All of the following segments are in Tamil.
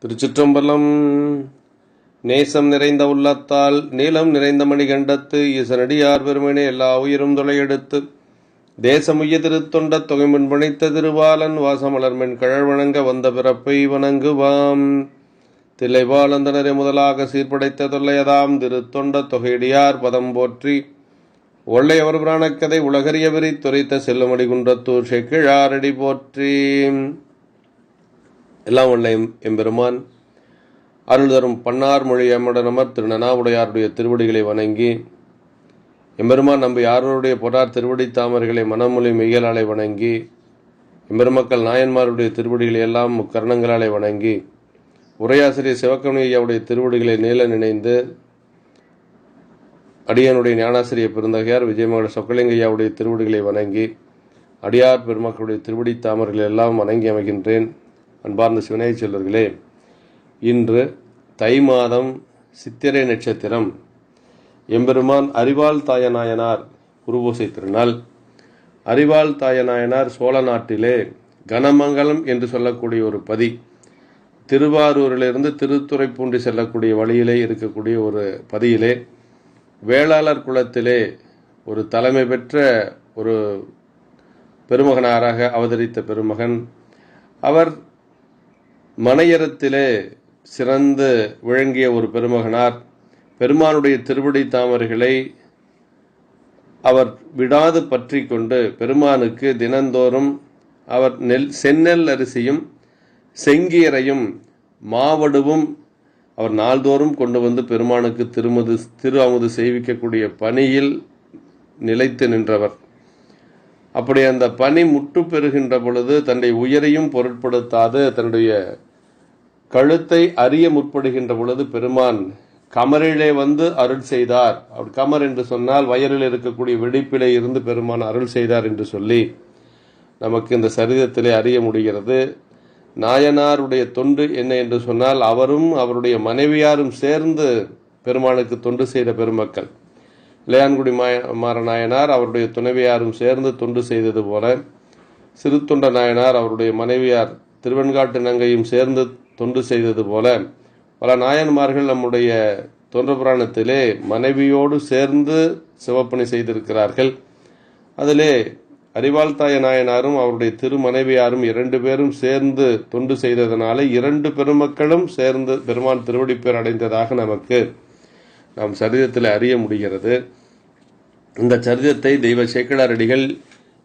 திருச்சிற்றம்பலம். நேசம் நிறைந்த உள்ளத்தால் நீளம் நிறைந்த மணிகண்டத்து ஈசனடியார் பெருமனே எல்லா உயிரும் தொலையெடுத்து தேசமுய்ய திருத்தொண்ட தொகைமுன் பணித்த திருவாளன் வாசமலர்மென் கழல் வணங்க வந்த பிறப்பை வணங்குவாம். தில்லைவாளந்தனரை முதலாக சீர்படைத்த தொல்லையதாம் திருத்தொண்ட தொகையடியார் பதம் போற்றி ஒள்ளையவர் பிராணக்கதை உலகறிய விரி துரைத்த செல்லுமடி குன்றத்தூர் செக்கிழாரடி போற்றி. எல்லாம் உள்ள எம்பெருமான் அருள் தரும் பன்னார் மொழி எம்மடனமர் திருநனாவுடையாருடைய திருவடிகளை வணங்கி எம்பெருமான் நம்பி யாருடைய பொறார் திருவடி தாமர்களை மனமொழி மெய்யலாலை வணங்கி எம்பெருமக்கள் நாயன்மாருடைய திருவடிகளை எல்லாம் முக்கரணங்களாலே வணங்கி உரையாசிரியர் சிவக்கமணி ஐயாவுடைய திருவடிகளை நீள நினைந்து அடியனுடைய ஞானாசிரியர் பெருந்தகையார் விஜயமகட சொக்கலிங்க ஐயாவுடைய திருவடிகளை வணங்கி அடியார் பெருமக்களுடைய திருவடி தாமர்களை எல்லாம் வணங்கி அமைகின்றேன். அன்பார்ந்த சிவனைய செல்வர்களே, இன்று தை மாதம் சித்திரை நட்சத்திரம் எம்பெருமான் அறிவாள் தாயநாயனார் குருபூசை திருநாள். அறிவாள் தாயநாயனார் சோழ நாட்டிலே கனமங்கலம் என்று சொல்லக்கூடிய ஒரு பதி, திருவாரூரிலிருந்து திருத்துறைப்பூண்டி செல்லக்கூடிய வழியிலே இருக்கக்கூடிய ஒரு பதியிலே வேளாளர் குலத்திலே ஒரு தலைமை பெற்ற ஒரு பெருமகனாராக அவதரித்த பெருமகன். அவர் மனையறத்திலே சிறந்து விளங்கிய ஒரு பெருமகனார். பெருமானுடைய திருவடி தாமரைகளை அவர் விடாது பற்றி கொண்டு பெருமானுக்கு தினந்தோறும் அவர் செந்நெல் அரிசியும் செங்கீரையும் மாவடுவும் அவர் நாள்தோறும் கொண்டு வந்து பெருமானுக்கு திரு அமுது செய்விக்கக்கூடிய பணியில் நிலைத்து நின்றவர். அப்படி அந்த பணி முற்று பெறுகின்ற பொழுது தன்னுடைய உயிரையும் பொருட்படுத்தாது தன்னுடைய கழுத்தை அறிய முற்படுகின்ற பொழுது பெருமான் கமரிலே வந்து அருள் செய்தார். அவர் கமர் என்று சொன்னால் வயலில் இருக்கக்கூடிய வெடிப்பிலே இருந்து பெருமான் அருள் செய்தார் என்று சொல்லி நமக்கு இந்த சரிதத்திலே அறிய முடிகிறது. நாயனாருடைய தொண்டு என்ன என்று சொன்னால் அவரும் அவருடைய மனைவியாரும் சேர்ந்து பெருமானுக்கு தொண்டு செய்த பெருமக்கள். இளையான்குடி மாறநாயனார் அவருடைய துணைவியாரும் சேர்ந்து தொண்டு செய்தது போல, சிறுத்தொண்ட நாயனார் அவருடைய மனைவியார் திருவெண்காட்டு நங்கையும் சேர்ந்து தொண்டு செய்தது போல பல நாயன்மார்கள் நம்முடைய தொன்று புராணத்திலே மனைவியோடு சேர்ந்து சிவப்பணி செய்திருக்கிறார்கள். அதிலே அறிவாள்தாய நாயனாரும் அவருடைய திருமனைவியாரும் 2 பேரும் சேர்ந்து தொண்டு செய்ததனால 2 பெருமக்களும் சேர்ந்து பெருமான் திருவடிப்பேர் அடைந்ததாக நமக்கு நாம் சரிதத்தில் அறிய முடிகிறது. இந்த சரிதத்தை தெய்வ சேக்கிழாரடிகள்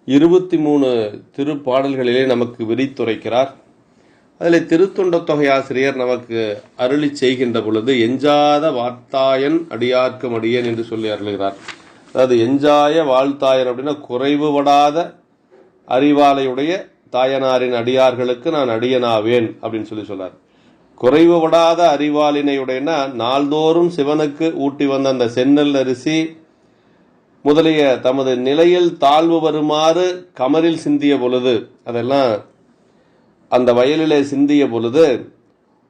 23 திருப்பாடல்களிலே நமக்கு விரித்துரைக்கிறார். அதில் திருத்தொண்ட தொகை ஆசிரியர் நமக்கு அருளி செய்கின்ற பொழுது எஞ்சாத வார்த்தாயன் அடியார்க்கும் அடியேன் என்று சொல்லி அருளுகிறார். அதாவது எஞ்சாய வாழ்த்தாயன் அப்படின்னா குறைவுபடாத அறிவாலையுடைய தாயனாரின் அடியார்களுக்கு நான் அடியனாவேன் அப்படின்னு சொல்றார். குறைவுபடாத அறிவாளினையுடையனா நாள்தோறும் சிவனுக்கு ஊட்டி வந்த அந்த செந்நெல் அரிசி முதலிய தமது நிலையில் தாழ்வு வருமாறு கமரில் சிந்திய பொழுது, அதெல்லாம் அந்த வயலிலே சிந்திய பொழுது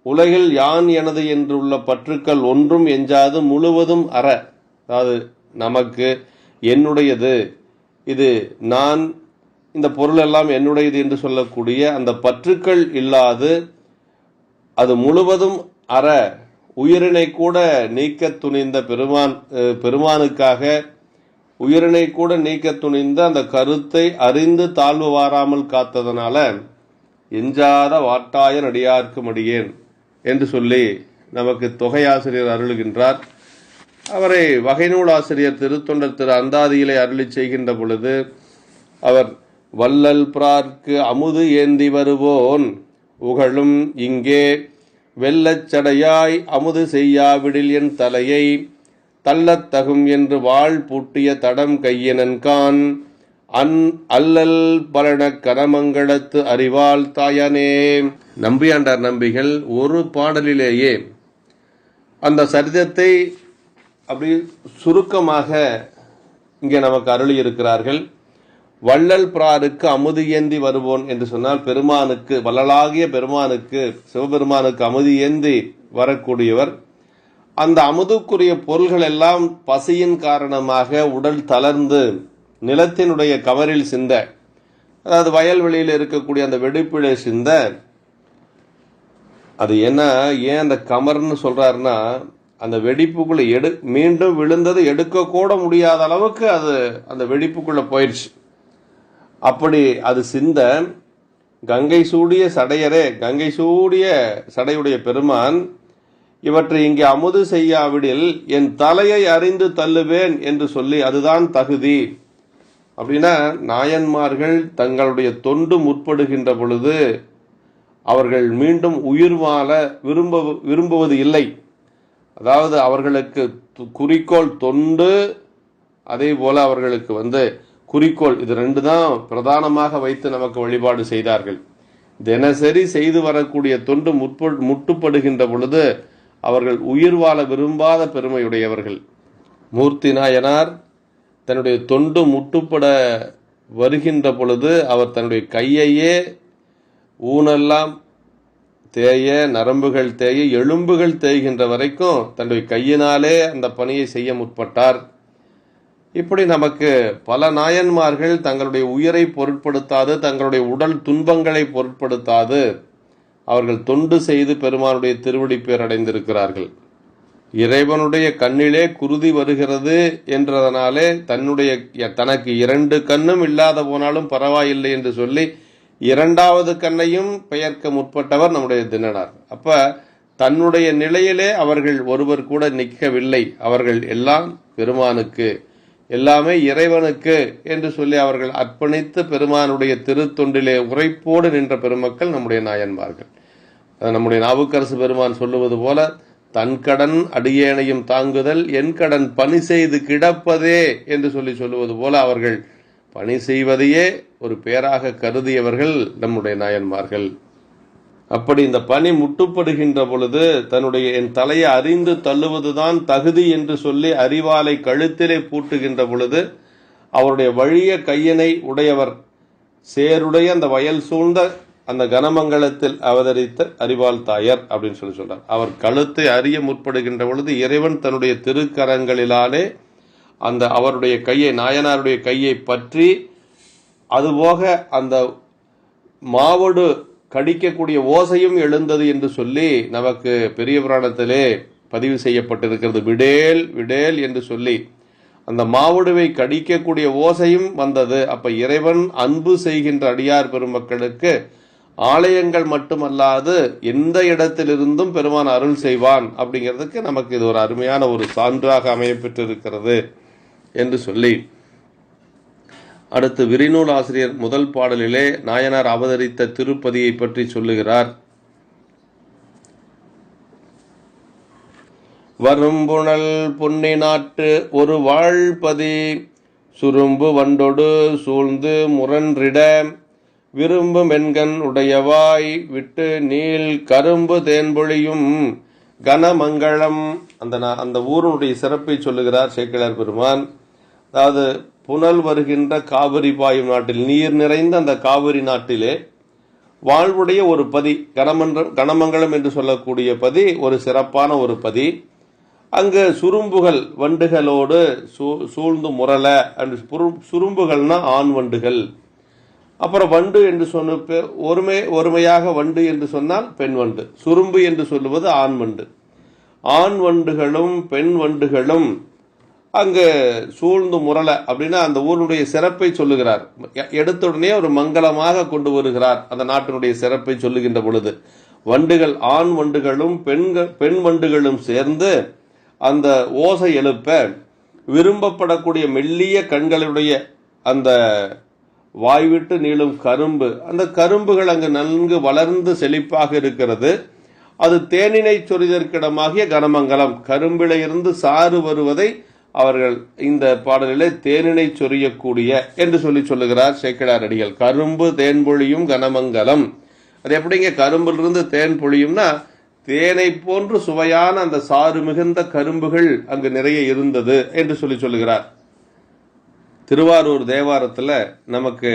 உலகில் யான் எனது என்று உள்ள பற்றுக்கள் ஒன்றும் எஞ்சாது முழுவதும் அற, அதாவது நமக்கு என்னுடையது, இது நான், இந்த பொருள் எல்லாம் என்னுடையது என்று சொல்லக்கூடிய அந்த பற்றுக்கள் இல்லாது அது முழுவதும் அற உயிரினை கூட நீக்க துணிந்த பெருமானுக்காக உயிரினை கூட நீக்க துணிந்த அந்த கருத்தை அறிந்து தாழ்வு வாராமல் காத்ததனால எஞ்சாத வாட்டாயன் அடியார்க்கும் அடியேன் என்று சொல்லி நமக்கு தொகையாசிரியர் அருளுகின்றார். அவரை வகைநூல் ஆசிரியர் திருத்தொண்டர் திரு அந்தாதியிலே அருளி செய்கின்ற பொழுது அவர் வள்ளல் பிரார்க்கு அமுது ஏந்தி வருவோன் உகழும் இங்கே வெள்ளச்சடையாய் அமுது செய்யாவிடில் என் தலையை தள்ளத்தகும் என்று வாழ் பூட்டிய தடம் கையினன்கான் அல்லல் பலன கரமங்களத்து அறிவாள் தாயனே. நம்பியாண்டார் நம்பிகள் ஒரு பாடலிலேயே அந்த சரிதத்தை அப்படி சுருக்கமாக இங்கே நமக்கு அருளி இருக்கிறார்கள். வள்ளல் பிராருக்கு அமுது ஏந்தி வருவோன் என்று சொன்னால் பெருமானுக்கு, வள்ளலாகிய பெருமானுக்கு, சிவபெருமானுக்கு அமுது ஏந்தி வரக்கூடியவர். அந்த அமுதுக்குரிய பொருள்கள் எல்லாம் பசியின் காரணமாக உடல் தளர்ந்து நிலத்தினுடைய கவரில் சிந்த, அதாவது வயல்வெளியில் இருக்கக்கூடிய அந்த வெடிப்பிலே சிந்த அது ஏன்னா ஏன் அந்த கமர்னு சொல்றாருன்னா, அந்த வெடிப்புக்குள்ள மீண்டும் விழுந்தது எடுக்க கூட முடியாத அளவுக்கு அது அந்த வெடிப்புக்குள்ள போயிடுச்சு. அப்படி அது சிந்த கங்கை சூடிய சடையரே, கங்கை சூடிய சடையுடைய பெருமான், இவற்றை இங்கே அமுது செய்யாவிடில் என் தலையை அறிந்து தள்ளுவேன் என்று சொல்லி, அதுதான் தகுதி. அப்படின்னா நாயன்மார்கள் தங்களுடைய தொண்டு முற்படுகின்ற பொழுது அவர்கள் மீண்டும் உயிர் வாழ விரும்புவது இல்லை. அதாவது அவர்களுக்கு குறிக்கோள் தொண்டு, அதே போல அவர்களுக்கு குறிக்கோள், இது ரெண்டு தான் பிரதானமாக வைத்து நமக்கு வழிபாடு செய்தார்கள். தினசரி செய்து வரக்கூடிய தொண்டு முட்டுப்படுகின்ற பொழுது அவர்கள் உயிர் வாழ விரும்பாத பெருமையுடையவர்கள். மூர்த்தி நாயனார் தன்னுடைய தொண்டு முட்டுப்பட வருகின்ற பொழுது அவர் தன்னுடைய கையையே ஊனெல்லாம் தேய, நரம்புகள் தேய, எலும்புகள் தேய்கின்ற வரைக்கும் தன்னுடைய கையினாலே அந்த பணியை செய்ய முற்பட்டார். இப்படி நமக்கு பல நாயன்மார்கள் தங்களுடைய உயிரை பொருட்படுத்தாது, தங்களுடைய உடல் துன்பங்களை பொருட்படுத்தாது அவர்கள் தொண்டு செய்து பெருமானுடைய திருவடி பேர் அடைந்திருக்கிறார்கள். இறைவனுடைய கண்ணிலே குருதி வருகிறது என்றதனாலே தனக்கு 2 கண்ணும் இல்லாத போனாலும் பரவாயில்லை என்று சொல்லி 2வது கண்ணையும் பெயர்க்க முற்பட்டவர் நம்முடைய தினனார். அப்ப தன்னுடைய நிலையிலே அவர்கள் ஒருவர் கூட நிற்கவில்லை. அவர்கள் எல்லாம் பெருமானுக்கு, எல்லாமே இறைவனுக்கு என்று சொல்லி அவர்கள் அர்ப்பணித்து பெருமானுடைய திருத்தொண்டிலே உரைப்போடு நின்ற பெருமக்கள் நம்முடைய நாயன்மார்கள். நம்முடைய நாவுக்கரசு பெருமான் சொல்லுவது போல, தன் கடன் அடியேனையும் தாங்குதல் என் கடன் பணி செய்து கிடப்பதே என்று சொல்லுவது போல அவர்கள் பணி செய்வதையே ஒரு பேராக கருதியவர்கள் நம்முடைய நாயன்மார்கள். அப்படி இந்த பணி முட்டுப்படுகின்ற பொழுது தன்னுடைய என் தலையை அறிந்து தள்ளுவதுதான் தகுதி என்று சொல்லி அறிவாலை கழுத்திலே பூட்டுகின்ற பொழுது அவருடைய வழிய கையினை உடையவர் சேருடைய அந்த வயல் சூழ்ந்த அந்த கனமங்கலத்தில் அவதரித்த அறிவால் தாயர் அப்படின்னு சொல்றார். அவர் கழுத்தை அறிய முற்படுகின்ற பொழுது இறைவன் தன்னுடைய திருக்கரங்களிலாலே அந்த அவருடைய கையை, நாயனாருடைய கையை பற்றி, அதுபோக அந்த மாவடு கடிக்கக்கூடிய ஓசையும் எழுந்தது என்று சொல்லி நமக்கு பெரிய புராணத்திலே பதிவு செய்யப்பட்டிருக்கிறது. விடேல் விடேல் என்று சொல்லி அந்த மாவடுவை கடிக்கக்கூடிய ஓசையும் வந்தது. அப்ப இறைவன் அன்பு செய்கின்ற அடியார் பெருமக்களுக்கு ஆலயங்கள் மட்டுமல்லாது எந்த இடத்திலிருந்தும் பெருமான் அருள் செய்வான் அப்படிங்கிறதுக்கு நமக்கு இது ஒரு அருமையான ஒரு சான்றாக அமையப்பெற்றிருக்கிறது என்று சொல்லி, அடுத்து விரிநூல் ஆசிரியர் முதல் பாடலிலே நாயனார் அவதரித்த திருப்பதியை பற்றி சொல்லுகிறார். வரும்புணல் பொன்னி நாட்டு ஒரு வாழ்பதி சுரும்பு வண்டொடு சூழ்ந்து முரன்றிட விரும்பு மென்கண் உடையவாய் விட்டு நீள் கரும்பு தேன்பொழியும் கனமங்களம். அந்த ஊருடைய சிறப்பை சொல்லுகிறார் சேக்கிழார் பெருமான். அதாவது புனல் வருகின்ற காவிரி பாயும் நாட்டில், நீர் நிறைந்த அந்த காவிரி நாட்டிலே வாழ்வுடைய ஒரு பதி, கனமங்கலம் என்று சொல்லக்கூடிய பதி ஒரு சிறப்பான ஒரு பதி. அங்கு சுரும்புகள் வண்டுகளோடு சூழ்ந்து முரள, சுரும்புகள்னா ஆண் வண்டுகள். அப்புறம் வண்டு என்று சொன்ன ஒருமையாக வண்டு என்று சொன்னால் பெண் வண்டு, சுரும்பு என்று சொல்லுவது ஆண் வண்டு. ஆண் வண்டுகளும் பெண் வண்டுகளும் அங்கு சூழ்ந்து முரள அப்படின்னா அந்த ஊருடைய சிறப்பை சொல்லுகிறார். எடுத்த உடனே ஒரு மங்களமாக கொண்டு வருகிறார் அந்த நாட்டினுடைய சிறப்பை சொல்லுகின்ற பொழுது. வண்டுகள், ஆண் வண்டுகளும் பெண் வண்டுகளும் சேர்ந்து அந்த ஓசை எழுப்ப விரும்பப்படக்கூடிய மெல்லிய கண்களுடைய அந்த வாய்விட்டு நீளும் கரும்பு, அந்த கரும்புகள் அங்கு நன்கு வளர்ந்து செழிப்பாக இருக்கிறது. அது தேனினை சொரிதற்கிடமாகிய கனமங்கலம், கரும்பில இருந்து சாறு வருவதை அவர்கள் இந்த பாடலிலே தேனினை சொரியக்கூடிய என்று சொல்லுகிறார் சேக்கிழார் அடிகள். கரும்பு தேன்பொழியும் கனமங்கலம். அது எப்படிங்க கரும்பிலிருந்து தேன் பொழியும்னா, தேனை போன்று சுவையான அந்த சாறு மிகுந்த கரும்புகள் அங்கு நிறைய இருந்தது என்று சொல்லுகிறார். திருவாரூர் தேவாரத்துல நமக்கு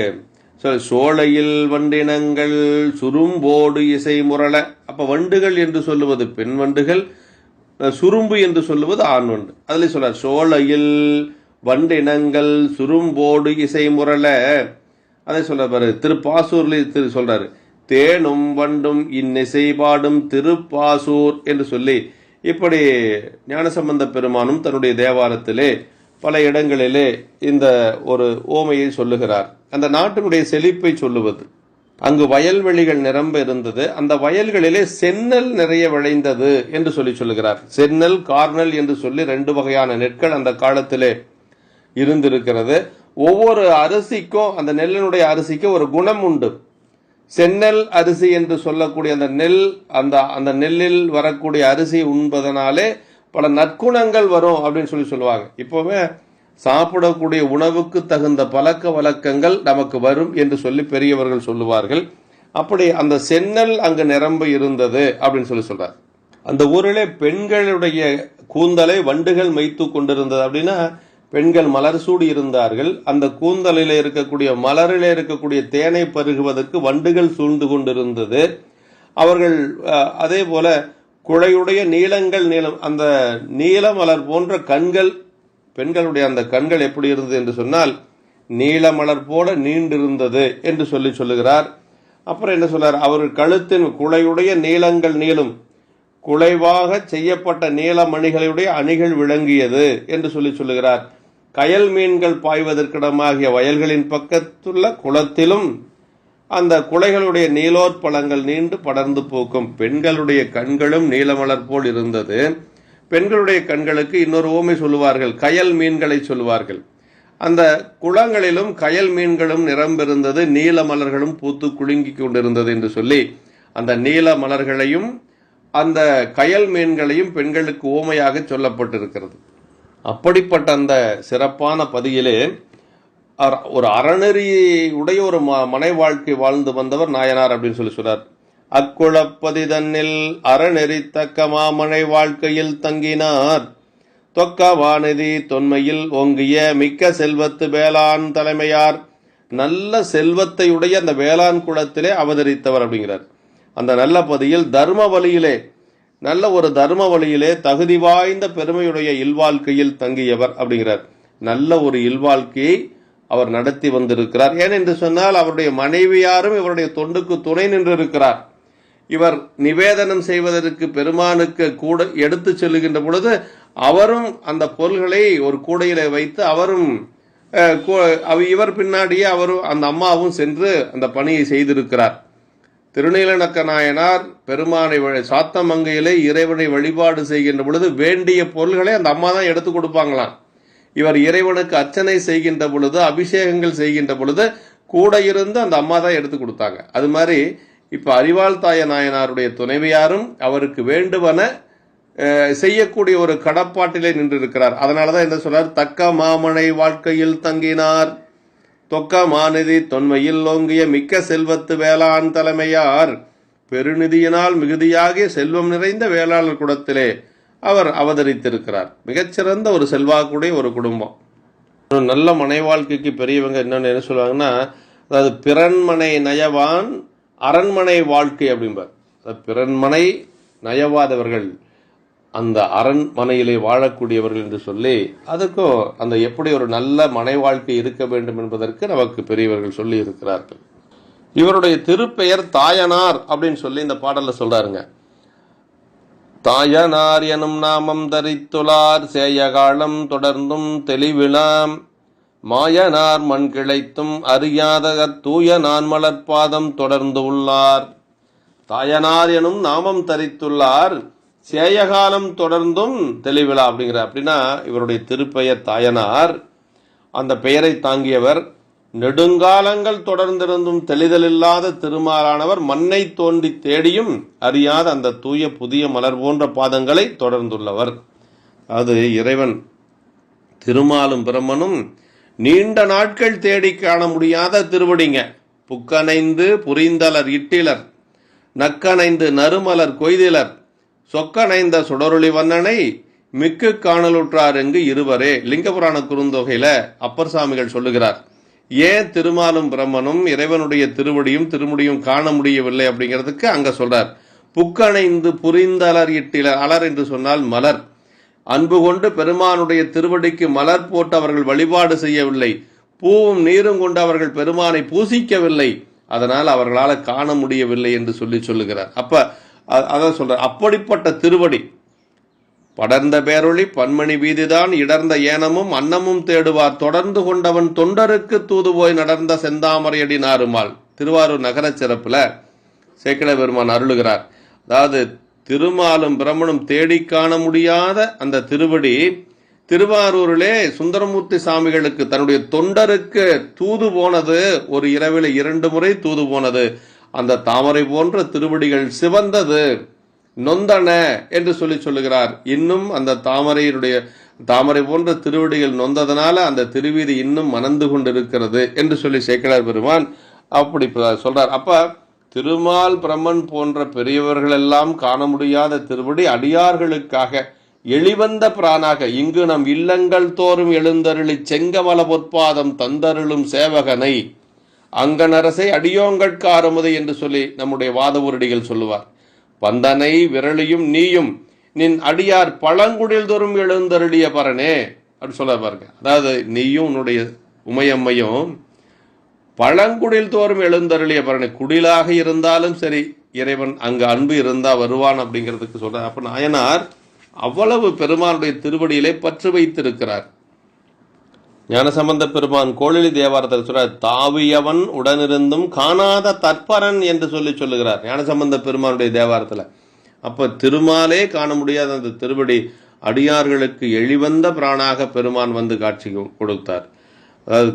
சோலையில் வண்டினங்கள் சுரும்போடு இசை முரள. அப்ப வண்டுகள் என்று சொல்லுவது பெண் வண்டுகள், சுரும்பு என்று சொல்லுவது ஆண் வண்டு. அதுல சொல்றார் சோலையில் வண்டினங்கள் சுரும்போடு இசை முரள. அதை சொல்ற பாரு திருப்பாசூர்ல சொல்றாரு, தேனும் வண்டும் இன்னிசை பாடும் திருப்பாசூர் என்று சொல்லி இப்படி ஞானசம்பந்த பெருமானும் தன்னுடைய தேவாரத்திலே பல இடங்களிலே இந்த ஒரு ஓமையை சொல்லுகிறார். அந்த நாட்டினுடைய செழிப்பை சொல்லுவது. அங்கு வயல்வெளிகள் நிரம்ப இருந்தது. அந்த வயல்களிலே செந்நெல் நிறைய விளைந்தது என்று சொல்லுகிறார். செந்நெல், கார்நெல் என்று சொல்லி 2 வகையான நெற்கள் அந்த காலத்திலே இருந்திருக்கிறது. ஒவ்வொரு அரிசிக்கும், அந்த நெல்லினுடைய அரிசிக்கு ஒரு குணம் உண்டு. செந்நெல் அரிசி என்று சொல்லக்கூடிய அந்த நெல், அந்த நெல்லில் வரக்கூடிய அரிசி உண்பதனாலே பல நற்குணங்கள் வரும் அப்படின்னு சொல்லுவாங்க. இப்போவே சாப்பிடக்கூடிய உணவுக்கு தகுந்த பழக்க வழக்கங்கள் நமக்கு வரும் என்று சொல்லி பெரியவர்கள் சொல்லுவார்கள். அப்படி அந்த செந்நெல் அங்கு நிரம்ப இருந்தது அப்படின்னு சொல்றார். அந்த ஊரிலே பெண்களுடைய கூந்தலை வண்டுகள் மைத்து கொண்டிருந்தது. அப்படின்னா பெண்கள் மலர் சூடி இருந்தார்கள். அந்த கூந்தலிலே இருக்கக்கூடிய மலரிலே இருக்கக்கூடிய தேனை பருகுவதற்கு வண்டுகள் சூழ்ந்து கொண்டிருந்தது. அவர்கள் அதே போல குழையுடைய நீளங்கள் அந்த நீல மலர் போன்ற கண்கள், பெண்களுடைய அந்த கண்கள் எப்படி இருந்தது என்று சொன்னால் நீல மலர் போல நீண்டிருந்தது என்று சொல்லுகிறார். அப்புறம் என்ன சொல்றார், அவர்கள் கழுத்தின் குழையுடைய நீளங்கள் நீளும், குலைவாக செய்யப்பட்ட நீலமணிகளுடைய அணிகள் விளங்கியது என்று சொல்லுகிறார். கயல் மீன்கள் பாய்வதற்கிடமாகிய வயல்களின் பக்கத்துள்ள குளத்திலும் அந்த குலைகளுடைய நீலோற்பழங்கள் நீண்டு படர்ந்து போக்கும். பெண்களுடைய கண்களும் நீலமலர் போல் இருந்தது. பெண்களுடைய கண்களுக்கு இன்னொரு ஓமை சொல்லுவார்கள், கயல் மீன்களை சொல்லுவார்கள். அந்த குளங்களிலும் கயல் மீன்களும் நிரம்பிருந்தது, நீல மலர்களும் பூத்து குலுங்கி கொண்டிருந்தது என்று சொல்லி அந்த நீல மலர்களையும் அந்த கயல் மீன்களையும் பெண்களுக்கு ஓமையாக சொல்லப்பட்டிருக்கிறது. அப்படிப்பட்ட அந்த சிறப்பான பதியிலே ஒரு அறநெறி உடைய ஒரு மனை வாழ்க்கை வாழ்ந்து வந்தவர் நாயனார் அப்படின்னு சொல்றார். அக்குளப்பதி தன்னில் அறநெறி தக்க மாமனை வாழ்க்கையில் தங்கினார். தொக்க வானதி தொன்மையில் ஓங்கிய மிக்க செல்வத்து வேளாண் தலைமையார். நல்ல செல்வத்தையுடைய அந்த வேளாண் குலத்திலே அவதரித்தவர் அப்படிங்கிறார். அந்த நல்ல பதியில் தர்ம வழியிலே, நல்ல ஒரு தர்ம வழியிலே தகுதி வாய்ந்த பெருமையுடைய இல்வாழ்க்கையில் தங்கியவர் அப்படிங்கிறார். நல்ல ஒரு இல்வாழ்க்கையை அவர் நடத்தி வந்திருக்கிறார். ஏனென்று சொன்னால் அவருடைய மனைவியாரும் இவருடைய தொண்டுக்கு துணை நின்று இருக்கிறார். இவர் நிவேதனம் செய்வதற்கு பெருமானுக்கு கூட எடுத்து செல்லுகின்ற பொழுது அவரும் அந்த பொருள்களை ஒரு கூடையில வைத்து அவரும் இவர் பின்னாடியே அவரும் அந்த அம்மாவும் சென்று அந்த பணியை செய்திருக்கிறார். திருநீலநக்க நாயனார் பெருமானை சாத்தமங்கையிலே இறைவனை வழிபாடு செய்கின்ற பொழுது வேண்டிய பொருள்களை அந்த அம்மா தான் எடுத்து கொடுப்பாங்களாம். இவர் இறைவனுக்கு அர்ச்சனை செய்கின்ற பொழுது, அபிஷேகங்கள் செய்கின்ற பொழுது கூட இருந்து அந்த அம்மா தான் எடுத்து கொடுத்தாங்க. அது மாதிரி இப்ப அறிவாள் தாய நாயனாருடைய துணைவியாரும் அவருக்கு வேண்டுவன செய்யக்கூடிய ஒரு கடப்பாட்டிலே நின்றிருக்கிறார். அதனாலதான் என்ன சொல்றார், தக்க மாமனை வாழ்க்கையில் தங்கினார். தொக்க மாநிதி தொன்மையில் ஓங்கிய மிக்க செல்வத்து வேளாண் தலைமையார். பெருநிதியினால் மிகுதியாகிய செல்வம் நிறைந்த வேளாளர் குலத்திலே அவர் அவதரித்திருக்கிறார். மிகச்சிறந்த ஒரு செல்வாக்குடைய ஒரு குடும்பம். ஒரு நல்ல மனை வாழ்க்கைக்கு பெரியவங்க என்ன சொல்லுவாங்கன்னா, அதாவது பிறன்மனை நயவான் அரண்மனை வாழ்க்கை அப்படிம்பார். பிறன்மனை நயவாதவர்கள் அந்த அரண்மனையிலே வாழக்கூடியவர்கள் என்று சொல்லி, அதுக்கும் அந்த எப்படி ஒரு நல்ல மனை வாழ்க்கை இருக்க வேண்டும் என்பதற்கு நமக்கு பெரியவர்கள் சொல்லி இருக்கிறார்கள். இவருடைய திருப்பெயர் தாயனார் அப்படின்னு சொல்லி இந்த பாடல்ல சொல்றாருங்க. தாயனார் எனும் நாமம் தரித்துளார் சேயகாலம் தொடர்ந்தும் தெளிவிலாம் மாயனார் மண் கிளைத்தும் அறியாத தூய நான் மலர்பாதம் தொடர்ந்து உள்ளார். தாயனார் எனும் நாமம் தரித்துள்ளார் சேயகாலம் தொடர்ந்தும் தெளிவிலா அப்படிங்கிற. அப்படின்னா இவருடைய திருப்பெயர் தாயனார். அந்த பெயரை தாங்கியவர். நெடுங்காலங்கள் தொடர்ந்திருந்தும் தெளிதலில்லாத திருமாலானவர் மண்ணை தோண்டி தேடியும் அறியாத அந்த தூய புதிய மலர் போன்ற பாதங்களை தொடர்ந்துள்ளவர். அது இறைவன் திருமாலும் பிரம்மனும் நீண்ட நாட்கள் தேடி காண முடியாத திருவடிங்க. புக்கனைந்து புரிந்தலர் இட்டிலர், நக்கனைந்து நறுமலர் கொய்திலர், சொக்கனைந்த சுடரொளி வண்ணனை மிக்கு காணலுற்றார் எங்கு இருவரே. லிங்கபுராண குறுந்தொகையில அப்பர் சாமிகள் சொல்லுகிறார். ஏன் திருமாலும் பிரம்மனும் இறைவனுடைய திருவடியும் திருமுடியும் காண முடியவில்லை அப்படிங்கிறதுக்கு அங்க சொல்றார். புக்கணைந்து புரிந்தலர் இட்டிலர். அலர் என்று சொன்னால் மலர். அன்பு கொண்டு பெருமானுடைய திருவடிக்கு மலர் போட்டு அவர்கள் வழிபாடு செய்யவில்லை. பூவும் நீரும் கொண்டு அவர்கள் பெருமானை பூசிக்கவில்லை. அதனால் அவர்களால் காண முடியவில்லை என்று சொல்லுகிறார். அப்ப அதான் சொல்றார், அப்படிப்பட்ட திருவடி படர்ந்த பேரொளி பன்மணி வீதிதான் இடர்ந்த ஏனமும் அன்னமும் தேடுவார் தொடர்ந்து கொண்டவன் தொண்டருக்கு தூது போய் நடந்த செந்தாமரையடி நாருமாள். திருவாரூர் நகர சிறப்புல சேக்கிழ பெருமான் அருளுகிறார். அதாவது திருமாலும் பிரம்மனும் தேடி காண முடியாத அந்த திருவடி திருவாரூரிலே சுந்தரமூர்த்தி சாமிகளுக்கு தன்னுடைய தொண்டருக்கு தூது போனது. ஒரு இரவில் 2 முறை தூது போனது. அந்த தாமரை போன்ற திருவடிகள் சிவந்தது, நொந்தன என்று சொல்லுகிறார். இன்னும் அந்த தாமரை போன்ற திருவடிகள் நொந்ததனால அந்த திருவீதி இன்னும் மணந்து கொண்டிருக்கிறது என்று சேக்கிழார் பெருமான் அப்படி சொல்றார். அப்ப திருமால் பிரம்மன் போன்ற பெரியவர்கள் எல்லாம் காண முடியாத திருவடி அடியார்களுக்காக எளிவந்த பிரானாக இங்கு நம் இல்லங்கள் தோறும் எழுந்தருளி செங்கமல பொற்பாதம் தந்தருளும் சேவகனை அங்கனரசை அடியோங்கட்கு ஆரமுதை என்று நம்முடைய வாதவூரடிகள் சொல்லுவார். பந்தனை விரலியும் நீயும் நின் அடியார் பழங்குடில் தோறும் எழுந்தருளிய பரனே அப்படி சொல்ல பாருங்க. அதாவது நீயும் உன்னுடைய உமையம்மையும் பழங்குடில் தோறும் எழுந்தருளிய பரனே, குடிலாக இருந்தாலும் சரி இறைவன் அங்கு அன்பு இருந்தா வருவான் அப்படிங்கிறதுக்கு சொல்ற. அப்ப நாயனார் அவ்வளவு பெருமானுடைய திருவடியிலே பற்று வைத்திருக்கிறார். ஞானசம்பந்த பெருமான் கோழிலி தேவாரத்தில் சொல்றார், தாவியவன் உடனிருந்தும் காணாத தற்பரன் என்று சொல்லுகிறார் ஞானசம்பந்த பெருமானுடைய தேவாரத்தில். அப்ப திருமாலே காண முடியாத அந்த திருவடி அடியார்களுக்கு எளிவந்த பிரானாக பெருமான் வந்து காட்சி கொடுத்தார். அதாவது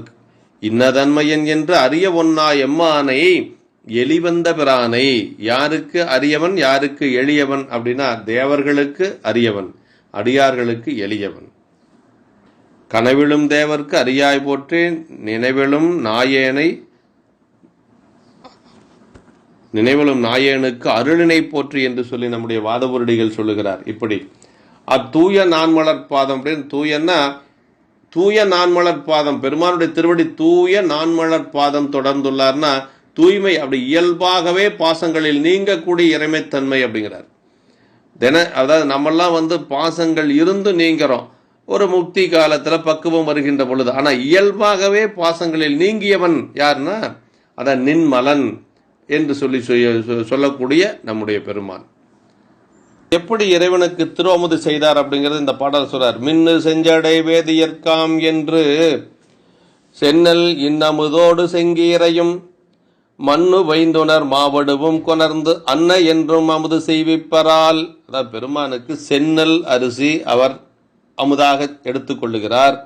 இன்னதன்மையன் என்று அறிய ஒன்னா எம்மானை எளிவந்த பிரானை. யாருக்கு அரியவன் யாருக்கு எளியவன் அப்படின்னா தேவர்களுக்கு அரியவன், அடியார்களுக்கு எளியவன். கனவிலும் தேவர்க்கு அரியாய் போற்றி நினைவிலும் நாயேனுக்கு அருளினை போற்றி என்று நம்முடைய வாதபுரடிகள் சொல்லுகிறார். இப்படி அத்தூய நான்மலர் பாதம் அப்படின்னு தூயன்னா தூய நான்மலர் பாதம், பெருமானுடைய திருவடி தூய நான்மலர் பாதம் தொடர்ந்துள்ளார்னா தூய்மை, அப்படி இயல்பாகவே பாசங்களில் நீங்கக்கூடிய இறைமைத்தன்மை அப்படிங்கிறார். அதாவது நம்மெல்லாம் பாசங்கள் இருந்து நீங்கிறோம் ஒரு முக்தி காலத்துல பக்குவம் வருகின்ற பொழுது. ஆனா இயல்பாகவே பாசங்களில் நீங்கியவன் யாருன்னா அத நின்மலன் என்று சொல்லக்கூடிய நம்முடைய பெருமான். எப்படி இறைவனுக்கு திருவமுது செய்தார் அப்படிங்கிறது இந்த பாடல் சொல்றார். மின்னு செஞ்சடை வேதியர்காம் என்று சென்னல் இன்னமுதோடு செங்கீரையும் மண்ணு வைந்துணர் மாவடுவும் கொணர்ந்து அன்ன என்றும் அமுது செய்விப்பரால். அதாவது பெருமானுக்கு சென்னல் அரிசி அவர் அமுதாக எடுத்துக்கொள்ளுகிறார்.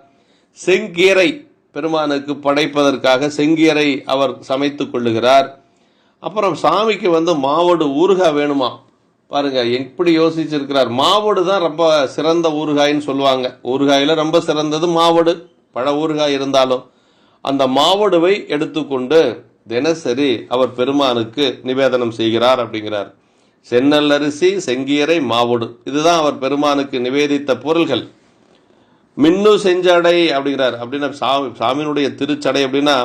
செங்கீரை பெருமானுக்கு படைப்பதற்காக செங்கீரை அவர் சமைத்துக் கொள்ளுகிறார். அப்புறம் சாமிக்கு மாவடு ஊறுகாய் வேணுமா பாருங்க, எப்படி யோசிச்சிருக்கிறார். மாவடு தான் ரொம்ப சிறந்த ஊறுகாய்ன்னு சொல்லுவாங்க. ஊறுகாயில ரொம்ப சிறந்தது மாவடு. பழ ஊறுகாய் இருந்தாலும் அந்த மாவடுவை எடுத்துக்கொண்டு தினசரி அவர் பெருமானுக்கு நிவேதனம் செய்கிறார் அப்படிங்கிறார். சென்னல் அரிசி செங்கீரை மாவடு இதுதான் அவர் பெருமானுக்கு நிவேதித்த பொருள்கள். மின்னு செஞ்சடை அப்படிங்கிறார். அப்படின்னா சாமியினுடைய திருச்சடை அப்படின்னா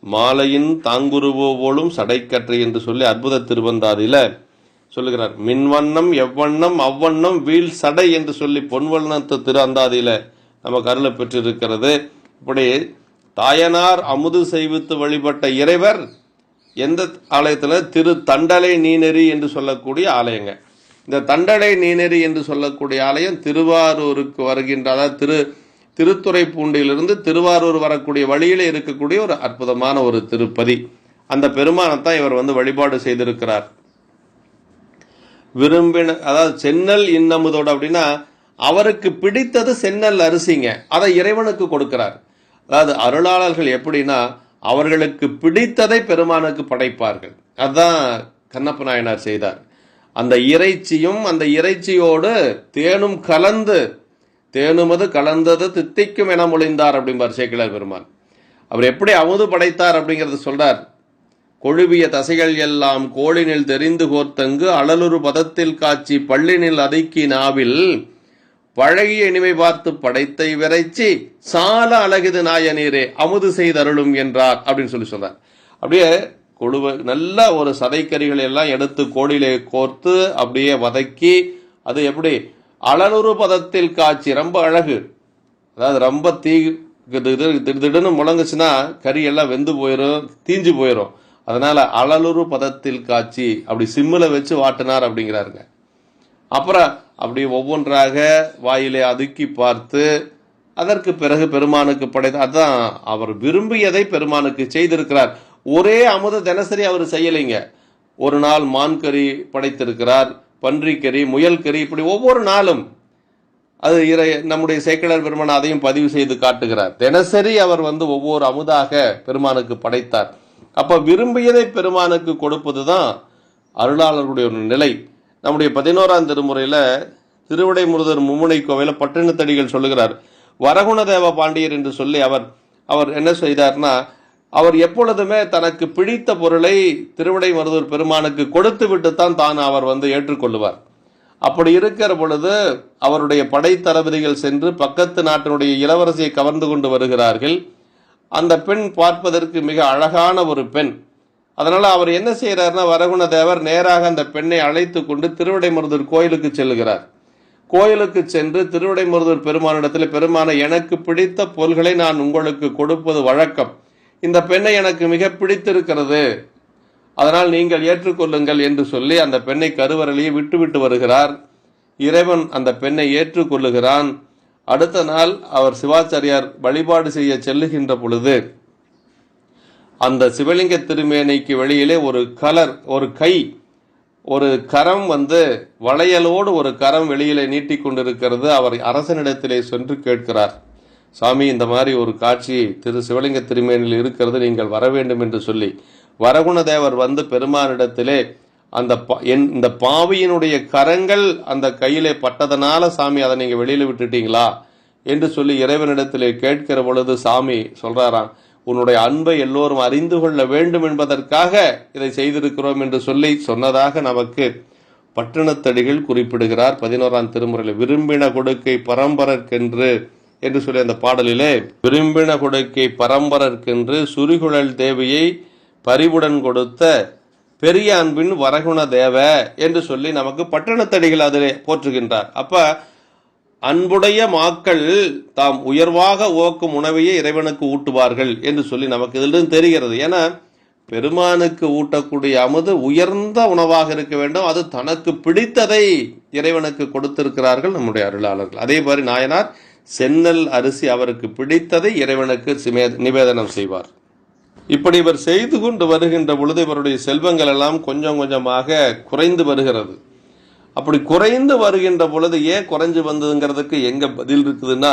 மாலையின் தாங்குருவோ போலும் சடைக்கற்றை என்று அற்புத திருவந்தாதியில சொல்லுகிறார். மின்வண்ணம் எவ்வண்ணம் அவ்வண்ணம் வீழ் சடை என்று பொன்வண்ணத்து திரு அந்தாதியில நமக்கு அருளை பெற்றிருக்கிறது. இப்படி தாயனார் அமுது செய்வித்து வழிபட்ட இறைவர் எந்த ஆலயத்துல திரு தண்டலை நீநெறி என்று சொல்லக்கூடிய ஆலயங்க. இந்த தண்டலை நீநெறி என்று சொல்லக்கூடிய ஆலயம் திருவாரூருக்கு வருகின்ற, அதாவது திருத்துறைப்பூண்டியிலிருந்து திருவாரூர் வரக்கூடிய வழியில இருக்கக்கூடிய ஒரு அற்புதமான ஒரு திருப்பதி. அந்த பெருமானத்தான் இவர் வழிபாடு செய்திருக்கிறார். அதாவது சென்னல் இன்னமுதோடு அப்படின்னா அவருக்கு பிடித்தது சென்னல் அரிசிங்க, அதை இறைவனுக்கு கொடுக்கிறார். அதாவது அருளாளர்கள் எப்படின்னா அவர்களுக்கு பிடித்ததை பெருமானுக்கு படைப்பார்கள். அதுதான் கண்ணப்ப நாயனார் செய்தார். அந்த இறைச்சியும் அந்த இறைச்சியோடு தேனும் கலந்து, தேனுமது கலந்தது தித்திக்கும் என மொழிந்தார் அப்படிம்பார் சேக்கிழார் பெருமான். அவர் எப்படி அமுது படைத்தார் அப்படிங்கறது சொல்றார். கொழுவிய தசைகள் எல்லாம் கோளினில் தெரிந்து கோர்த்தங்கு அழலுறு பதத்தில் காட்சி பள்ளினில் அதுக்கி நாவில் பழகிய இனிமை பார்த்து படைத்தை விரைச்சி சால அழகுது நாயனீரே அமுது செய்தருளும் என்றார் அப்படின்னு சொல்றார். அப்படியே கொழுவ நல்ல ஒரு சதைக்கறிகளை எல்லாம் எடுத்து கோடியிலே கோர்த்து அப்படியே வதக்கி அது எப்படி அழலுறு பதத்தில் காட்சி, ரொம்ப அழகு. அதாவது ரொம்ப திடுன்னு முழங்குச்சுன்னா கறி எல்லாம் வெந்து போயிடும், தீஞ்சு போயிடும். அதனால அழலுறு பதத்தில் காட்சி அப்படி சிம்மில் வச்சு வாட்டினார் அப்படிங்கிறாருங்க. அப்புறம் அப்படி ஒவ்வொன்றாக வாயிலே அதுக்கி பார்த்து அதற்கு பிறகு பெருமானுக்கு படைத்த, அதான் அவர் விரும்பியதை பெருமானுக்கு செய்திருக்கிறார். ஒரே அமுத தினசரி அவர் செய்யலைங்க. ஒரு நாள் மான்கறி படைத்திருக்கிறார், பன்றிக்கறி, முயல்கறி, இப்படி ஒவ்வொரு நாளும் அது நம்முடைய சேக்கிழார் பெருமான் அதையும் பதிவு செய்து காட்டுகிறார். தினசரி அவர் ஒவ்வொரு அமுதாக பெருமானுக்கு படைத்தார். அப்ப விரும்பியதை பெருமானுக்கு கொடுப்பதுதான் அருளாளர்களுடைய ஒரு நிலை. நம்முடைய 11ஆம் திருமுறையில திருவிடைமுருதர் மும்முனை கோவையில பட்டினத்தடிகள் சொல்லுகிறார், வரகுணதேவ பாண்டியர் என்று சொல்லி அவர் என்ன செய்தார்னா, அவர் எப்பொழுதுமே தனக்கு பிடித்த பொருளை திருவிடைமருதூர் பெருமானுக்கு கொடுத்து விட்டுத்தான் தான் அவர் ஏற்றுக்கொள்ளுவார். அப்படி இருக்கிற பொழுது அவருடைய படை தளபதிகள் சென்று பக்கத்து நாட்டினுடைய இளவரசியை கவர்ந்து கொண்டு வருகிறார்கள். அந்த பெண் பார்ப்பதற்கு மிக அழகான ஒரு பெண். அதனால அவர் என்ன செய்யறாருன்னா, வரகுண தேவர் நேராக அந்த பெண்ணை அழைத்து கொண்டு திருவிடைமருதூர் கோயிலுக்கு செல்லுகிறார். கோயிலுக்கு சென்று திருவிடைமருதூர் பெருமானிடத்தில், பெருமான, எனக்கு பிடித்த பொருள்களை நான் உங்களுக்கு கொடுப்பது வழக்கம், இந்த பெண்ணை எனக்கு மிக பிடித்திருக்கிறது, அதனால் நீங்கள் ஏற்றுக்கொள்ளுங்கள் என்று சொல்லி அந்த பெண்ணை கருவறையிலேயே விட்டுவிட்டு வருகிறார். இறைவன் அந்த பெண்ணை ஏற்றுக்கொள்ளுகிறான். அடுத்த நாள் அவர் சிவாச்சாரியார் வழிபாடு செய்ய செல்லுகின்ற பொழுது அந்த சிவலிங்க திருமேனைக்கு வெளியிலே ஒரு கை, ஒரு கரம் வளையலோடு ஒரு கரம் வெளியிலே நீட்டி கொண்டிருக்கிறது. அவர் அரசனிடத்திலே சென்று கேட்கிறார், சாமி, இந்த மாதிரி ஒரு காட்சி திரு சிவலிங்க திருமேனில் இருக்கிறது, நீங்கள் வர வேண்டும் என்று சொல்லி வரகுணதேவர் பெருமானிடத்திலே இந்த பாவியினுடைய கரங்கள் அந்த கையிலே பட்டதனால சாமி அதை நீங்க வெளியில விட்டுட்டீங்களா என்று சொல்லி இறைவனிடத்திலே கேட்கிற பொழுது சாமி சொல்றாராம், உன்னுடைய அன்பை எல்லோரும் அறிந்து கொள்ள வேண்டும் என்பதற்காக இதை செய்திருக்கிறோம் என்று சொல்லி சொன்னதாக நமக்கு பட்டினத்தடிகள் குறிப்பிடுகிறார் 11ஆம் திருமுறையில். விரும்பின கொடுக்கை பரம்பரற்கென்று என்று சொல்லி அந்த பாடலிலே, விரும்பின கொடுக்கை பரம்பரற்கென்று சுரிகுழல் தேவியை பரிவுடன் கொடுத்த பெரிய அன்பின் வரகுண தேவ என்று சொல்லி நமக்கு பட்டினத்தடிகள் அதிலே போற்றுகின்றார். அப்ப அன்புடைய மாக்கள் தாம் உயர்வாக ஓக்கும் உணவையே இறைவனுக்கு ஊட்டுவார்கள் என்று சொல்லி நமக்கு இதிலிருந்து தெரிகிறது. ஏன்னா பெருமானுக்கு ஊட்டக்கூடிய அமுது உயர்ந்த உணவாக இருக்க வேண்டும், அது தனக்கு பிடித்ததை இறைவனுக்கு கொடுத்திருக்கிறார்கள் நம்முடைய அருளாளர்கள். அதே மாதிரி நாயனார் செந்நெல் அரிசி அவருக்கு பிடித்ததை இறைவனுக்கு நிவேதனம் செய்வார். இப்படி இவர் செய்து கொண்டு வருகின்ற பொழுது இவருடைய செல்வங்கள் எல்லாம் கொஞ்சம் கொஞ்சமாக குறைந்து வருகிறது. அப்படி குறைந்து வருகின்ற பொழுது ஏன் குறைஞ்சு வந்ததுங்கிறதுக்கு எங்க பதில் இருக்குதுன்னா,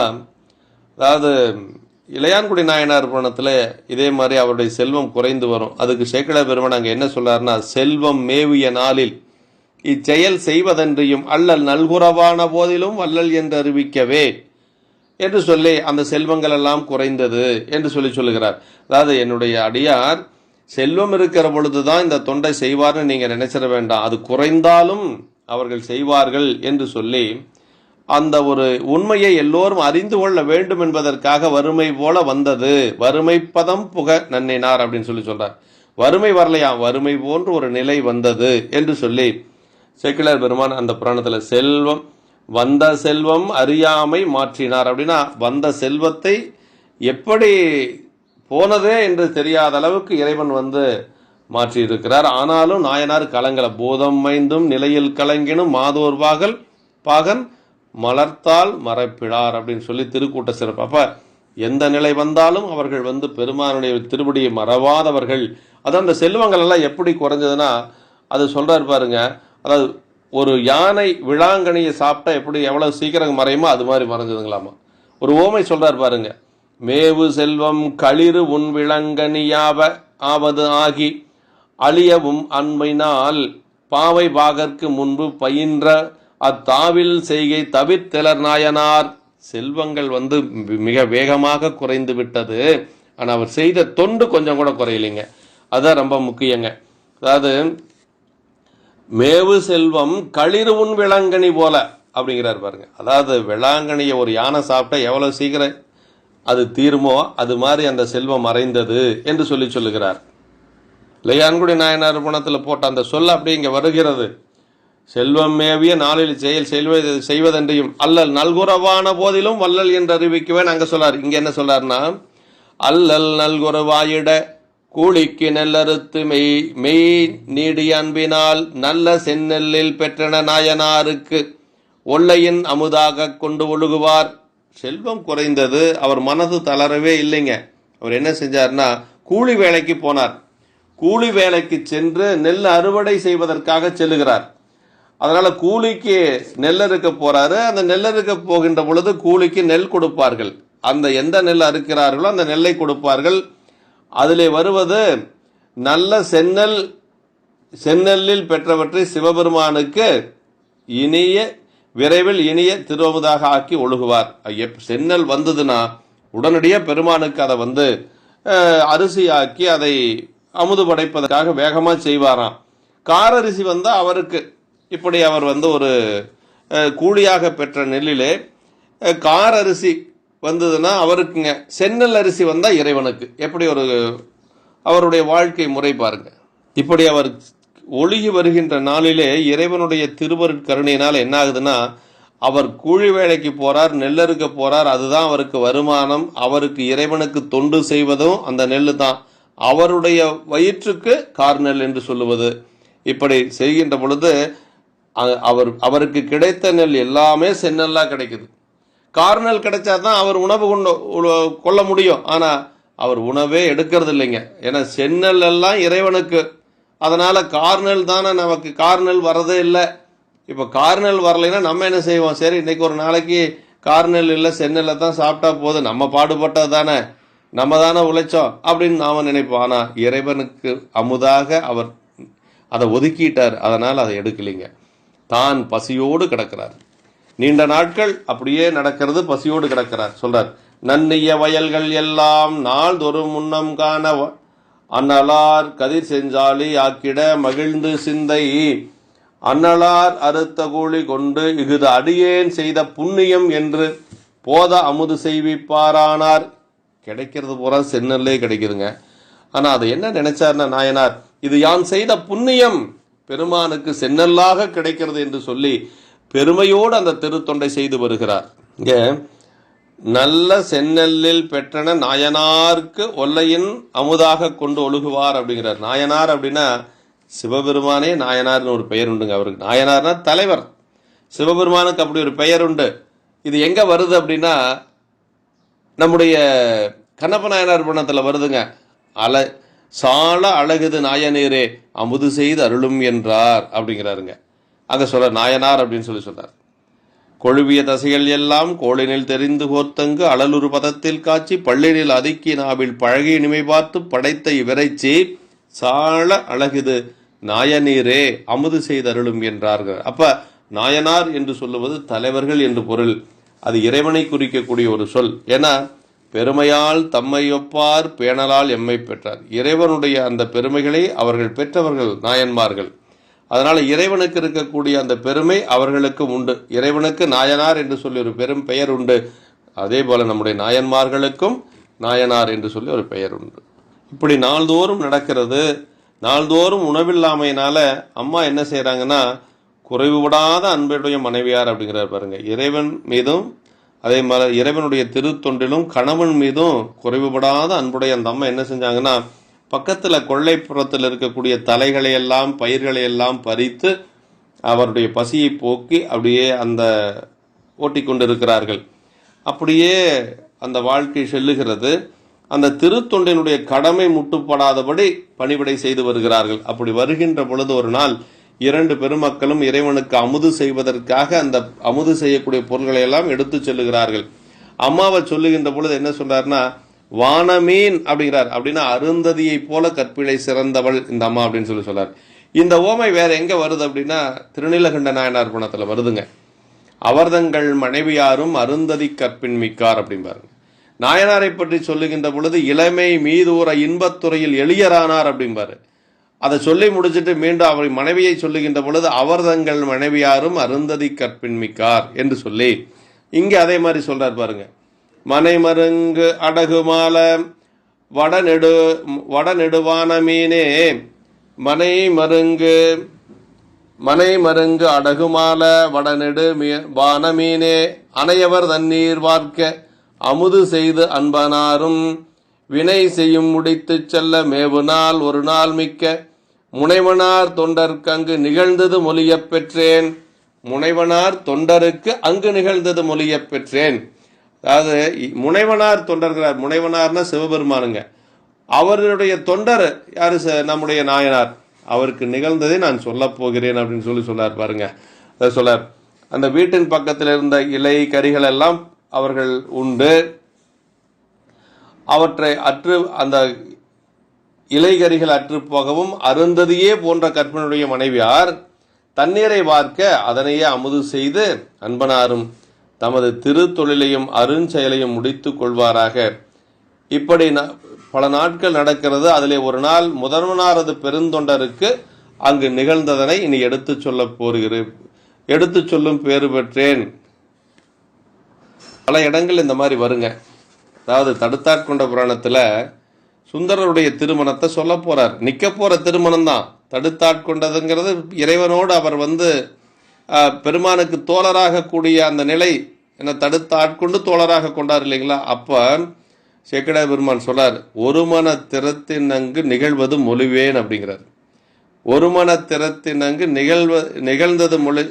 அதாவது இளையான்குடி நாயனார் புராணத்துல இதே மாதிரி அவருடைய செல்வம் குறைந்து வரும். அதுக்கு சேக்கிழார் பெருமான் அங்க என்ன சொல்றாருன்னா, செல்வம் மேவிய நாளில் இச்செயல் செய்வதன்றியும் அல்லல் நல்குறவான போதிலும் வல்லல் என்று அறிவிக்கவே என்று சொல்லி அந்த செல்வங்கள் எல்லாம் குறைந்தது என்று சொல்லுகிறார். அதாவது என்னுடைய அடியார் செல்வம் இருக்கிற பொழுதுதான் இந்த தொண்டை செய்வார்னு நீங்க நினைச்சிட வேண்டாம், அது குறைந்தாலும் அவர்கள் செய்வார்கள் என்று சொல்லி அந்த ஒரு உண்மையை எல்லோரும் அறிந்து கொள்ள வேண்டும் என்பதற்காக வறுமை போல வந்தது, வறுமை பதம் புக நன்னினார் அப்படின்னு சொல்றார். வறுமை வரலையாம், வறுமை போன்று ஒரு நிலை வந்தது என்று சொல்லி சேக்கிழார் பெருமான் அந்த புராணத்துல வந்த செல்வம் அறியாமை மாற்றினார். அப்படின்னா வந்த செல்வத்தை எப்படி போனதே என்று தெரியாத அளவுக்கு இறைவன் மாற்றி இருக்கிறார். ஆனாலும் நாயனார் கலங்கல, பூதம் மைந்தும் நிலையில் கலங்கினும் மாதோர் பாகன் மலர்த்தால் மறைப்பிடார் அப்படின்னு சொல்லி திருக்கூட்ட சிறப்பு. அப்ப எந்த நிலை வந்தாலும் அவர்கள் பெருமானுடைய திருவடியை மறவாதவர்கள். அதான் அந்த செல்வங்கள் எல்லாம் எப்படி குறைஞ்சதுன்னா, அது சொல்றாரு பாருங்க, அதாவது ஒரு யானை விளாங்கனியை சாப்பிட்டா எவ்வளவு சீக்கிரம் மறையுமோ அது மாதிரி மறைஞ்சதுங்களாமா. ஒரு ஓமை சொல்றாரு பாருங்க, மேவு செல்வம் களிறு உன் விளங்கனியாவ ஆவது ஆகி அழியவும் அண்மையினால் பாவை பாகற்கு முன்பு பயின்ற அத்தாவில் செய்கை தவிர்த்தெலர் நாயனார். செல்வங்கள் மிக வேகமாக குறைந்து விட்டது, ஆனா அவர் செய்த தொண்டு கொஞ்சம் கூட குறையலைங்க. அதான் ரொம்ப முக்கியங்க. அதாவது மேவு செல்வம் களிறு உன் விளாங்கனி போல அப்படிங்கிறார் பாருங்க. அதாவது விளாங்கனிய ஒரு யானை சாப்பிட்டா எவ்வளவு சீக்கிரம் அது தீருமோ அது மாதிரி அந்த செல்வம் மறைந்தது என்று சொல்லுகிறார். இளையான்குடி நாயனார் புராணத்தில் போட்ட அந்த சொல்ல அப்படி இங்க வருகிறது. செல்வம் மேவிய நாளில் செயல் செய்வதென்றையும் அல்லல் நல்குறவான போதிலும் வல்லல் என்று அறிவிக்குவேன் அங்க சொல்லார். இங்க என்ன சொல்லார்னா, அல்லல் நல்குறவாயிட கூலிக்கு நெல்லறுத்து மெய் நீடி அன்பினால் நல்ல செந்நெல்லில் பெற்றன நாயனாருக்கு ஒல்லையின் அமுதாக கொண்டு ஒழுகுவார். செல்வம் குறைந்தது, அவர் மனது தளரவே இல்லைங்க. அவர் என்ன செஞ்சார்னா கூலி வேலைக்கு போனார். கூலி வேலைக்கு சென்று நெல் அறுவடை செய்வதற்காக செல்லுகிறார். அதனால கூலிக்கு நெல் அறுக்க போறாரு. அந்த நெல் அறுக்க போகின்ற பொழுது கூலிக்கு நெல் கொடுப்பார்கள். அந்த எந்த நெல் அறுக்கிறார்களோ அந்த நெல்லை கொடுப்பார்கள். அதிலே வருவது நல்ல செந்நெல்லில் பெற்றவற்றை சிவபெருமானுக்கு விரைவில் இனிய திருவமுதாக ஆக்கி ஒழுகுவார். செந்நெல் வந்ததுன்னா உடனடியாக பெருமானுக்கு அதை அரிசியாக்கி அதை அமுது படைப்பதற்காக வேகமாக செய்வாராம். காரரிசி வந்தால் அவருக்கு இப்படி அவர் ஒரு கூலியாக பெற்ற நெல்லிலே காரரிசி வந்ததுன்னா அவருக்குங்க. செந்நெல் அரிசி வந்தால் இறைவனுக்கு. எப்படி அவருடைய வாழ்க்கை முறை பாருங்க. இப்படி அவர் ஒழுகி வருகின்ற நாளிலே இறைவனுடைய திருவருட்கருணையினால் என்ன ஆகுதுன்னா அவர் கூலி வேலைக்கு போறார், நெல்லறுக்க போறார். அதுதான் அவருக்கு வருமானம். அவருக்கு இறைவனுக்கு தொண்டு செய்வதும் அந்த நெல்லு தான். அவருடைய வயிற்றுக்கு கார்நெல் என்று சொல்லுவது. இப்படி செய்கின்ற பொழுது அவருக்கு கிடைத்த நெல் எல்லாமே செந்நெல்லா கிடைக்குது. கார்நெல் கிடைச்சாதான் அவர் உணவு கொள்ள முடியும். ஆனா அவர் உணவே எடுக்கிறது இல்லைங்க. ஏன்னா செந்நெல் எல்லாம் இறைவனுக்கு. அதனால கார்நெல் தானே நமக்கு. கார்நெல் வரதே இல்லை. இப்போ கார்நெல் வரலைன்னா நம்ம என்ன செய்வோம்? சரி, இன்னைக்கு ஒரு நாளைக்கு கார்நெல் இல்லை, செந்நெல்லை தான் சாப்பிட்டா போதும், நம்ம பாடுபட்டது தானே, நம்ம தானே உழைச்சோம் அப்படின்னு நாம நினைப்போம். ஆனா இறைவனுக்கு அமுதாக அவர் அதை ஒதுக்கிட்டார். அதனால் அதை எடுக்கலைங்க. தான் பசியோடு கிடக்கிறார். நீண்ட நாட்கள் அப்படியே நடக்கிறது. பசியோடு கிடக்கிறார். சொல்றார், நன்னிய வயல்கள் எல்லாம் நாள்தொரு முன்னம் காண அன்னலார் கதிர் செஞ்சாலி ஆக்கிட மகிழ்ந்து சிந்தை அன்னலார் அறுத்த கூலி கொண்டு இகுது அடியேன் செய்த புண்ணியம் என்று போத அமுது செய்விப்பாரானார். கிடைக்கிறது பூரா செந்நெல்லே கிடைக்குதுங்க. ஆனா அதை என்ன நினைச்சார்னா நாயனார், இது யான் செய்த புண்ணியம் பெருமானுக்கு செந்நெல்லாக கிடைக்கிறது என்று சொல்லி பெருமையோடு அந்த திருத்தொண்டை செய்து வருகிறார். இங்க நல்ல செந்நெல்லில் பெற்றன நாயனாருக்கு ஒல்லையின் அமுதாக கொண்டு ஒழுகுவார் அப்படிங்கிறார். நாயனார் அப்படின்னா சிவபெருமானே நாயனார்னு ஒரு பெயர் உண்டுங்க. அவருக்கு நாயனார்னா தலைவர். சிவபெருமானுக்கு அப்படி ஒரு பெயர் உண்டு. இது எங்க வருது அப்படின்னா நம்முடைய கண்ணப்ப நாயனார் புராணத்தில் வருதுங்க. சால அழகுது நாயனேரே அமுது செய்து அருளும் என்றார் அப்படிங்கிறாருங்க. அங்க சொல்ற நாயனார் அப்படின்னு சொல்றார். கொழுவிய தசைகள் எல்லாம் கோளினில் தெரிந்து கோர்த்தங்கு அழலுறு பதத்தில் காட்சி பள்ளினில் அதுக்கி நாவில் பழகி இனிமை பார்த்து படைத்த இவரைச்சி சால அழகுது நாயனீரே அமுது செய்தருளும் என்றார்கள். அப்ப நாயனார் என்று சொல்லுவது தலைவர்கள் என்று பொருள். அது இறைவனை குறிக்கக்கூடிய ஒரு சொல். ஏன்னா பெருமையால் தம்மை ஒப்பார் பேணலால் எம்மை பெற்றார். இறைவனுடைய அந்த பெருமைகளை அவர்கள் பெற்றவர்கள் நாயன்மார்கள். அதனால இறைவனுக்கு இருக்கக்கூடிய அந்த பெருமை அவர்களுக்கும் உண்டு. இறைவனுக்கு நாயனார் என்று சொல்லி ஒரு பெரும் பெயர் உண்டு. அதே போல நம்முடைய நாயன்மார்களுக்கும் நாயனார் என்று சொல்லி ஒரு பெயர் உண்டு. இப்படி நாள்தோறும் நடக்கிறது. நாள்தோறும் உணவில்லாமையினால அம்மா என்ன செய்யறாங்கன்னா குறைவுபடாத அன்புடைய மனைவியார் அப்படிங்கிறார் பாருங்க. இறைவன் மீதும் அதே மாதிரி இறைவனுடைய திருத்தொண்டிலும் கணவன் மீதும் குறைவுபடாத அன்புடைய அந்த அம்மா என்ன செஞ்சாங்கன்னா பக்கத்துல கொள்ளைப்புறத்தில் இருக்கக்கூடிய தலைகளை எல்லாம் பயிர்களை எல்லாம் பறித்து அவருடைய பசியை போக்கி அப்படியே அந்த ஓட்டி கொண்டிருக்கிறார்கள். அப்படியே அந்த வாழ்க்கை செல்லுகிறது. அந்த திருத்தொண்டினுடைய கடமை முட்டுப்படாதபடி பணிவிடை செய்து வருகிறார்கள். அப்படி வருகின்ற பொழுது ஒரு நாள் இரண்டு பெருமக்களும் இறைவனுக்கு அமுது செய்வதற்காக அந்த அமுது செய்யக்கூடிய பொருள்களை எல்லாம் எடுத்து செல்லுகிறார்கள். அம்மாவை சொல்லுகின்ற பொழுது என்ன சொல்றாருன்னா வானமீன் அப்படிங்கிறார். அப்படின்னா அருந்ததியை போல கற்பிழை சிறந்தவள் இந்த அம்மா அப்படின்னு சொல்றார். இந்த ஓமை வேற எங்க வருது அப்படின்னா திருநீலகண்ட நாயனார் புராணத்துல வருதுங்க. அவர்தங்கள் மனைவியாரும் அருந்ததி கற்பின் மிக்கார் அப்படிம்பாரு. நாயனாரை பற்றி சொல்லுகின்ற பொழுது இளமை மீதூர இன்பத்துறையில் எளியரானார் அப்படிம்பாரு. அதை சொல்லி முடிச்சுட்டு மீண்டும் அவர் மனைவியை சொல்லுகின்ற பொழுது அவர்தங்கள் மனைவியாரும் அருந்ததி கற்பின் மிக்கார் என்று சொல்லி இங்க அதே மாதிரி சொல்றார் பாருங்க. மனைமருங்கு அடகுமால வடநெடுவான மீனே மனைமருங்கு அடகுமால வடநெடு வானமீனே அனையவர் தண்ணீர் பார்க்க அமுது செய்து அன்பனாரும் வினை செய்யும் முடித்து செல்ல மேவு நாள் ஒரு நாள் மிக்க முனைவனார் தொண்டருக்கு அங்கு நிகழ்ந்தது மொழியப் பெற்றேன். முனைவனார் தொண்டருக்கு அங்கு நிகழ்ந்தது மொழியப் பெற்றேன். அதாவது முனைவனார் தொண்டர்களார், முனைவனார்னா சிவபெருமானுங்க, அவருடைய தொண்டர் யாரு? நம்முடைய நாயனார். அவருக்கு நிகழ்ந்ததை நான் சொல்ல போகிறேன் அப்படின்னு சொல்லார் பாருங்க. அதை சொல்லார். அந்த வீட்டின் பக்கத்தில் இருந்த இலை கறிகள் எல்லாம் அவர்கள் உண்டு, அவற்றை அற்று அந்த இலைகறிகள் அற்று போகவும் அருந்ததியே போன்ற கற்பனுடைய மனைவியார் தண்ணீரை வார்க்க அதனையே அமுது செய்து அன்பனாரும் தமது திருத்தொழிலையும் அருஞ்செயலையும் முடித்துக் கொள்வாராக. இப்படி பல நாட்கள் நடக்கிறது. அதிலே ஒரு நாள் முதல்வனாரது பெருந்தொண்டருக்கு அங்கு நிகழ்ந்ததனை இனி எடுத்து சொல்லும் பேறு பெற்றேன். பல இடங்கள் இந்த மாதிரி வருங்க. அதாவது தடுத்தாட்கொண்ட புராணத்துல சுந்தரருடைய திருமணத்தை சொல்ல போறார். நிக்க போற திருமணம் தான் தடுத்தாட்கொண்டதுங்கிறது. இறைவனோடு அவர் பெருமானுக்கு தோழராக கூடிய அந்த நிலை என்ன தடுத்தாட்கொண்டு தோழராக கொண்டார் இல்லைங்களா? அப்ப சேக்கடா பெருமான் சொல்றார், ஒரு மன திறத்தின் அங்கு நிகழ்வது மொழிவேன் அப்படிங்கிறார். ஒரு மன திறத்தின் அங்கு நிகழ்ந்தது மொழி,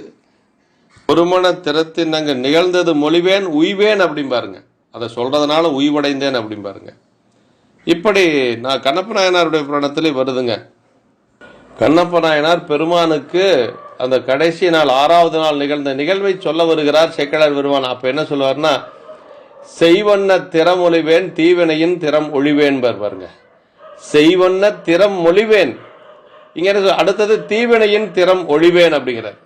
ஒரு மன திறத்தின் அங்கு நிகழ்ந்தது மொழிவேன் உய்வேன் அப்படிம்பாருங்க. அதை சொல்றதுனால உய்வடைந்தேன் அப்படிம்பாருங்க. இப்படி நான் கண்ணப்ப நாயனாருடைய புராணத்திலே வருதுங்க. கண்ணப்ப நாயனார் பெருமானுக்கு அந்த கடைசி நாள் 6வது நாள் நிகழ்ந்த நிகழ்வை சொல்ல வருகிறார் சேக்கடார் பெருமான். அப்ப என்ன சொல்லுவார்னா, செய்வண்ண திறம் ஒழிவேன் தீவினையின் திறம் ஒழிவேன் பாருங்க. செய்வண்ண திறம் மொழிவேன், இங்க அடுத்தது தீவினையின் திறம் ஒழிவேன் அப்படிங்கிறார்.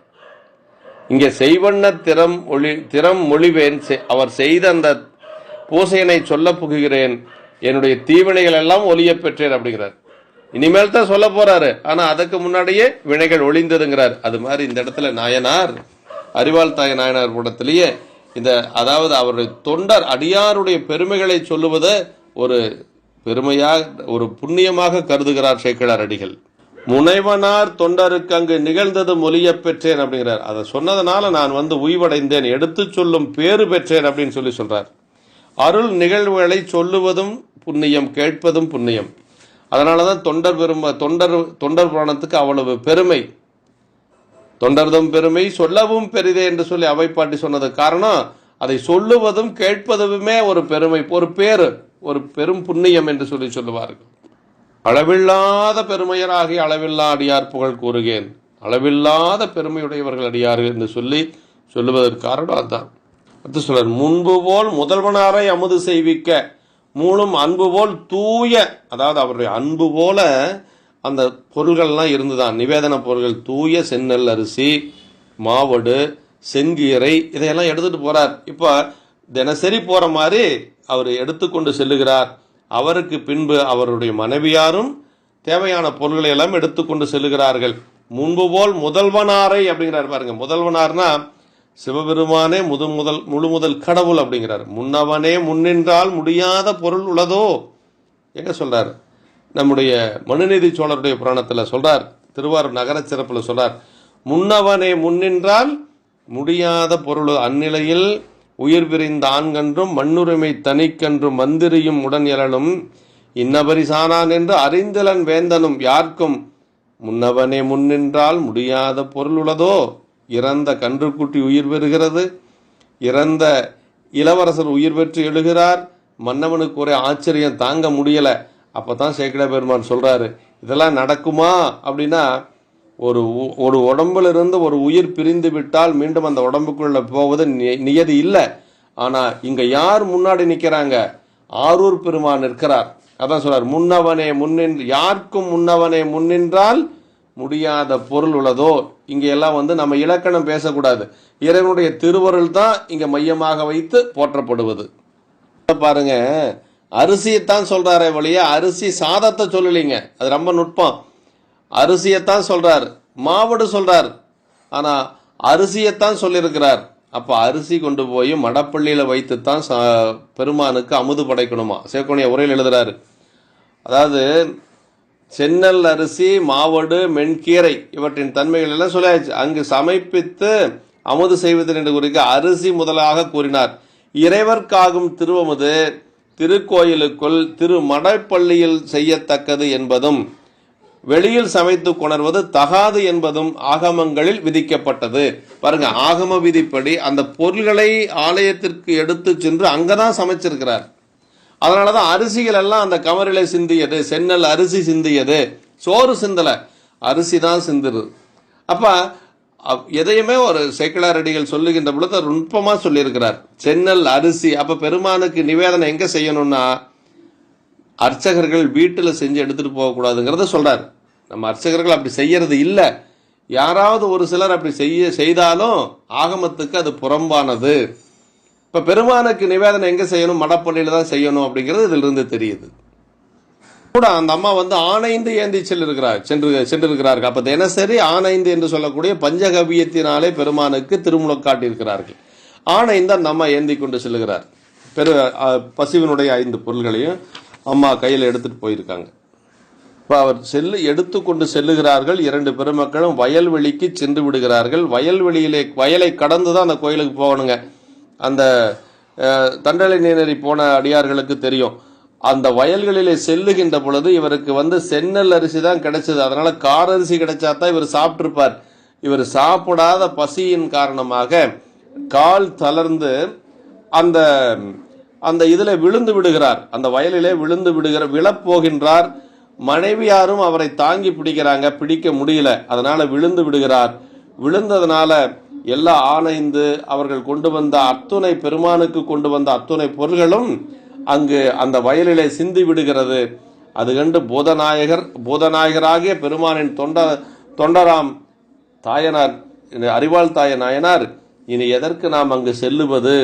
இங்க செய்வண்ண திறம் மொழிவேன், அவர் செய்த அந்த பூசையனை சொல்ல புகுகிறேன், என்னுடைய தீவினைகள் எல்லாம் ஒழிய பெற்றேன் அப்படிங்கிறார். இனிமேல் தான் சொல்ல போறாரு, ஆனா அதுக்கு முன்னாடியே வினைகள் ஒளிந்ததுங்கிறார். அது மாதிரி இந்த இடத்துல நாயனார் அறிவாள் தாய நாயனார் கூடத்திலேயே அதாவது அவருடைய தொண்டர் அடியாருடைய பெருமைகளை சொல்லுவதை ஒரு பெருமையாக ஒரு புண்ணியமாக கருதுகிறார் சேக்கிழார் அடிகள். முனைவனார் தொண்டருக்கு அங்கு நிகழ்ந்தது மொழிய பெற்றேன் அப்படிங்கிறார். அதை சொன்னதுனால நான் உய்வடைந்தேன், எடுத்து சொல்லும் பேறு பெற்றேன் அப்படின்னு சொல்றார். அருள் நிகழ்வுகளை சொல்லுவதும் புண்ணியம், கேட்பதும் புண்ணியம். அதனாலதான் தொண்டர் புராணத்துக்கு அவ்வளவு பெருமை. தொண்டர்தம் பெருமை சொல்லவும் பெரிதே என்று சொல்லி அவைப்பாட்டி சொன்னது காரணம், அதை சொல்லுவதும் கேட்பதுமே ஒரு பெருமை, ஒரு பேரு, ஒரு பெரும் புண்ணியம் என்று சொல்லுவார்கள். அளவில்லாத பெருமையராகி அளவில்லா அடியார் புகழ் கூறுகேன், அளவில்லாத பெருமையுடையவர்கள் அடியார்கள் என்று சொல்லுவதற்கு காரணம் அதுதான். அடுத்து சொல்றார், முன்பு போல் முதல்வனாரை அமுது செய்விக்க மூலம் அன்பு போல் தூய, அதாவது அவருடைய அன்பு போல அந்த பொருள்கள்லாம் இருந்துதான். நிவேதன பொருள்கள் தூய செந்நெல் அரிசி, மாவடு, செங்கீரை இதையெல்லாம் எடுத்துட்டு போறார். இப்ப தினசரி போற மாதிரி அவர் எடுத்துக்கொண்டு செல்லுகிறார். அவருக்கு பின்பு அவருடைய மனைவியாரும் தேவையான பொருள்களை எல்லாம் எடுத்துக்கொண்டு செல்லுகிறார்கள். முன்பு போல் முதல்வனாரை அப்படிங்கிறார் பாருங்க. முதல்வனார்னா சிவபெருமானே முழு முதல் கடவுள் அப்படிங்கிறார். முன்னவனே முன்னின்றால் முடியாத பொருள் உள்ளதோ எங்க சொல்றார்? நம்முடைய மனுநீதி சோழருடைய புராணத்துல சொல்றார், திருவாரூர் நகர சிறப்புல சொல்றார், முன்னவனே முன்னின்றால் முடியாத பொருள் அந்நிலையில் உயிர் பிரிந்த ஆண்கன்றும் மண்ணுரிமை தனிக்கன்றும் மந்திரியும் உடன் எழலும் இன்னபரிசானான் என்று அறிந்தலன் வேந்தனும் யார்க்கும் முன்னவனே முன்னின்றால் முடியாத பொருள் உள்ளதோ. இறந்த கன்றுக்குட்டி உயிர் பெறுகிறது, இறந்த இளவரசர் உயிர் பெற்று எழுகிறார். மன்னவனுக்கு ஒரே ஆச்சரியம் தாங்க முடியல. அப்பதான் சேக்கிழ பெருமான் சொல்றாரு, இதெல்லாம் நடக்குமா அப்படின்னா, ஒரு உடம்புல இருந்து ஒரு உயிர் பிரிந்து விட்டால் மீண்டும் அந்த உடம்புக்குள்ள போவது நியதி இல்லை. ஆனா இங்க யார் முன்னாடி நிக்கிறாங்க? ஆரூர் பெருமான் நிற்கிறார். அதான் சொல்றார், முன்னவனே யாருக்கும் முன்னவனே முன்னின்றால் முடியாத பொருள் உள்ளதோ. இங்க எல்லாம் நம்ம இலக்கணம் பேசக்கூடாது. இறைவனுடைய திருவருள் தான் இங்க மையமாக வைத்து போற்றப்படுவது. பாருங்க, அரிசியைத்தான் சொல்றாரே வழியா அரிசி சாதத்தை சொல்லலீங்க. அது ரொம்ப நுட்பம். அரிசியைத்தான் சொல்றார், மாவடு சொல்றார், ஆனா அரிசியைத்தான் சொல்லியிருக்கிறார். அப்ப அரிசி கொண்டு போய் மடப்பள்ளியில வைத்துத்தான் பெருமானுக்கு அமுது படைக்கணுமா. சேக்கோனிய உரையில் எழுதுறாரு. அதாவது செந்நெல் அரிசி, மாவடு, மென்கீரை இவற்றின் தன்மைகள் எல்லாம் சொல்லியாச்சு. அங்கு சமைப்பித்து அமுது செய்வது என்று குறிக்க அரிசி முதலாக கூறினார். இறைவர்க்காகும் திருவமுது திருக்கோயிலுக்குள் திருமடப்பள்ளியில் செய்யத்தக்கது என்பதும் வெளியில் சமைத்து கொணர்வது தகாது என்பதும் ஆகமங்களில் விதிக்கப்பட்டது. பாருங்க, ஆகம விதிப்படி அந்த பொருள்களை ஆலயத்திற்கு எடுத்து சென்று அங்கதான் சமைச்சிருக்கிறார். அதனாலதான் அரிசிகள் எல்லாம் அந்த கமரிலே சிந்தியது, சென்னல் அரிசி சிந்தியது, சோறு சிந்தல, அரிசி தான் சிந்துது. அப்ப எதையுமே ஒரு சேக்கிழாரடிகள் சொல்லுகின்ற பொழுது நுட்பமா சொல்லியிருக்கிறார். சென்னல் அரிசி. அப்ப பெருமானுக்கு நிவேதனம் எங்க செய்யணும்னா அர்ச்சகர்கள் வீட்டுல செஞ்சு எடுத்துட்டு போகக்கூடாதுங்கிறத சொல்றாரு. நம்ம அர்ச்சகர்கள் அப்படி செய்யறது இல்லை. யாராவது ஒரு சிலர் அப்படி செய்தாலும் ஆகமத்துக்கு அது புறம்பானது. இப்ப பெருமானுக்கு நிவேதனம் எங்க செய்யணும்? மடப்பள்ளியில தான் செய்யணும் அப்படிங்கிறது இதுல இருந்து தெரியுது. கூட அந்த அம்மா ஆணைந்து ஏந்தி சென்றிருக்கிறார்கள். அப்ப தினசரி ஆணைந்து என்று சொல்லக்கூடிய பஞ்சகவியத்தினாலே பெருமானுக்கு திருமுழக்காட்டியிருக்கிறார்கள். ஆணைந்து அந்த அம்மா ஏந்தி கொண்டு செல்லுகிறார். பசுவினுடைய 5 பொருள்களையும் அம்மா கையில் எடுத்துட்டு போயிருக்காங்க. இப்ப அவர் எடுத்துக்கொண்டு செல்லுகிறார்கள். 2 பெருமக்களும் வயல்வெளிக்கு சென்று விடுகிறார்கள். வயலை கடந்துதான் அந்த கோயிலுக்கு போகணுங்க. அந்த தண்டலை நீனறி போன அடியார்களுக்கு தெரியும். அந்த வயல்களிலே செல்லுகின்ற பொழுது இவருக்கு சென்னல் அரிசி தான் கிடைச்சது. அதனால காரரிசி கிடைச்சாதான் இவர் சாப்பிட்டிருப்பார். இவர் சாப்பிடாத பசியின் காரணமாக கால் தளர்ந்து அந்த அந்த இதுல விழுந்து விடுகிறார். அந்த வயலிலே விழப்போகின்றார். மனைவியாரும் அவரை தாங்கி பிடிக்கிறாங்க, பிடிக்க முடியல. அதனால விழுந்து விடுகிறார். விழுந்ததுனால எல்லாம் ஆணைந்து அவர்கள் கொண்டு வந்த அத்துணை பெருமானுக்கு கொண்டு வந்த அத்துணை பொருள்களும் அங்கு அந்த வயலிலே சிந்தி விடுகிறது. அது கண்டு பூதநாயகராகிய பெருமானின் தொண்டராம் தாயனார், அறிவாள் தாய நாயனார், இனி எதற்கு நாம் அங்கு செல்லுவது?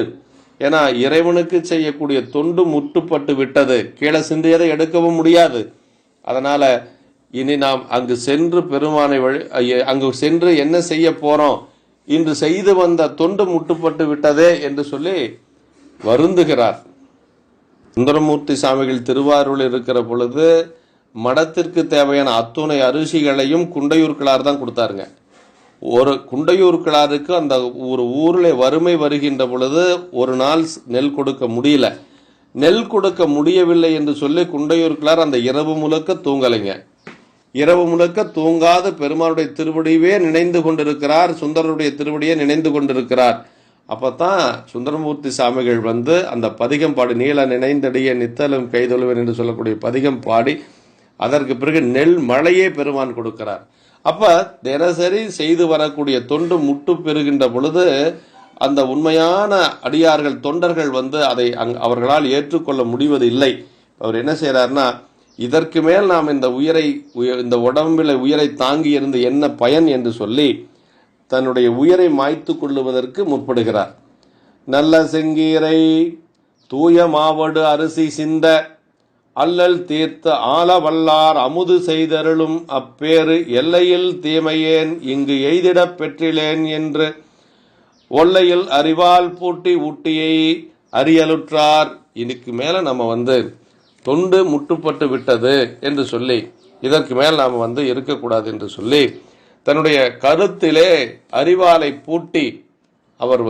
ஏன்னா இறைவனுக்கு செய்யக்கூடிய தொண்டு முட்டுப்பட்டு விட்டது. கீழே சிந்தியதை எடுக்கவும் முடியாது. அதனால இனி நாம் அங்கு சென்று பெருமானை அங்கு சென்று என்ன செய்ய போறோம்? இன்று செய்து வந்த தொண்டு முட்டுப்பட்டு விட்டதே என்று சொல்லி வருந்துகிறார். சுந்தரமூர்த்தி சாமிகள் திருவாரூர் இருக்கிற பொழுது மடத்திற்கு தேவையான அத்துணை அரிசிகளையும் குண்டையூர்கிழார் தான் கொடுத்தாருங்க. ஒரு குண்டையூர்கிழாருக்கு அந்த ஒரு ஊர்ல வறுமை வருகின்ற பொழுது ஒரு நாள் நெல் கொடுக்க முடியல. நெல் கொடுக்க முடியவில்லை என்று சொல்லி குண்டையூர்கிழார் அந்த இரவு முழுக்க தூங்கலைங்க. இரவு முழுக்க தூங்காத பெருமானுடைய திருவடியே நினைந்து கொண்டிருக்கிறார். சுந்தரருடைய திருவடியை நினைந்து கொண்டிருக்கிறார். அப்பதான் சுந்தரமூர்த்தி சாமிகள் அந்த பதிகம் பாடி, நீல நினைந்தடிய நித்தலும் கைதொழுவன் என்று சொல்லக்கூடிய பதிகம் பாடி அதற்கு பிறகு நெல் மழையே பெருமான் கொடுக்கிறார். அப்ப தினசரி செய்து வரக்கூடிய தொண்டு முட்டு பெறுகின்ற பொழுது அந்த உண்மையான அடியார்கள் தொண்டர்கள் அதை அவர்களால் ஏற்றுக்கொள்ள முடிவது இல்லை. அவர் என்ன செய்யறாருன்னா, இதற்கு மேல் நாம் இந்த உடம்பில் உயிரை தாங்கி இருந்து என்ன பயன் என்று சொல்லி தன்னுடைய உயிரை மாய்த்து கொள்ளுவதற்கு முற்படுகிறார். நல்ல செங்கீரை தூய மாவடு அரிசி சிந்த அல்லல் தீர்த்த ஆல வல்லார் அமுது செய்தருளும் அப்பேறு எல்லையில் தீமையேன் இங்கு எய்திடப் பெற்றிலேன் என்று ஒல்லையில் அறிவால் பூட்டி ஊட்டியை அறியலுற்றார். இதுக்கு மேல நம்ம தொண்டு முட்டுப்பட்டு விட்டது என்று சொல்லி இதற்கு மேல் நாம் இருக்கக்கூடாது என்று சொல்லி தன்னுடைய கருத்திலே அறிவாலை பூட்டி அவர்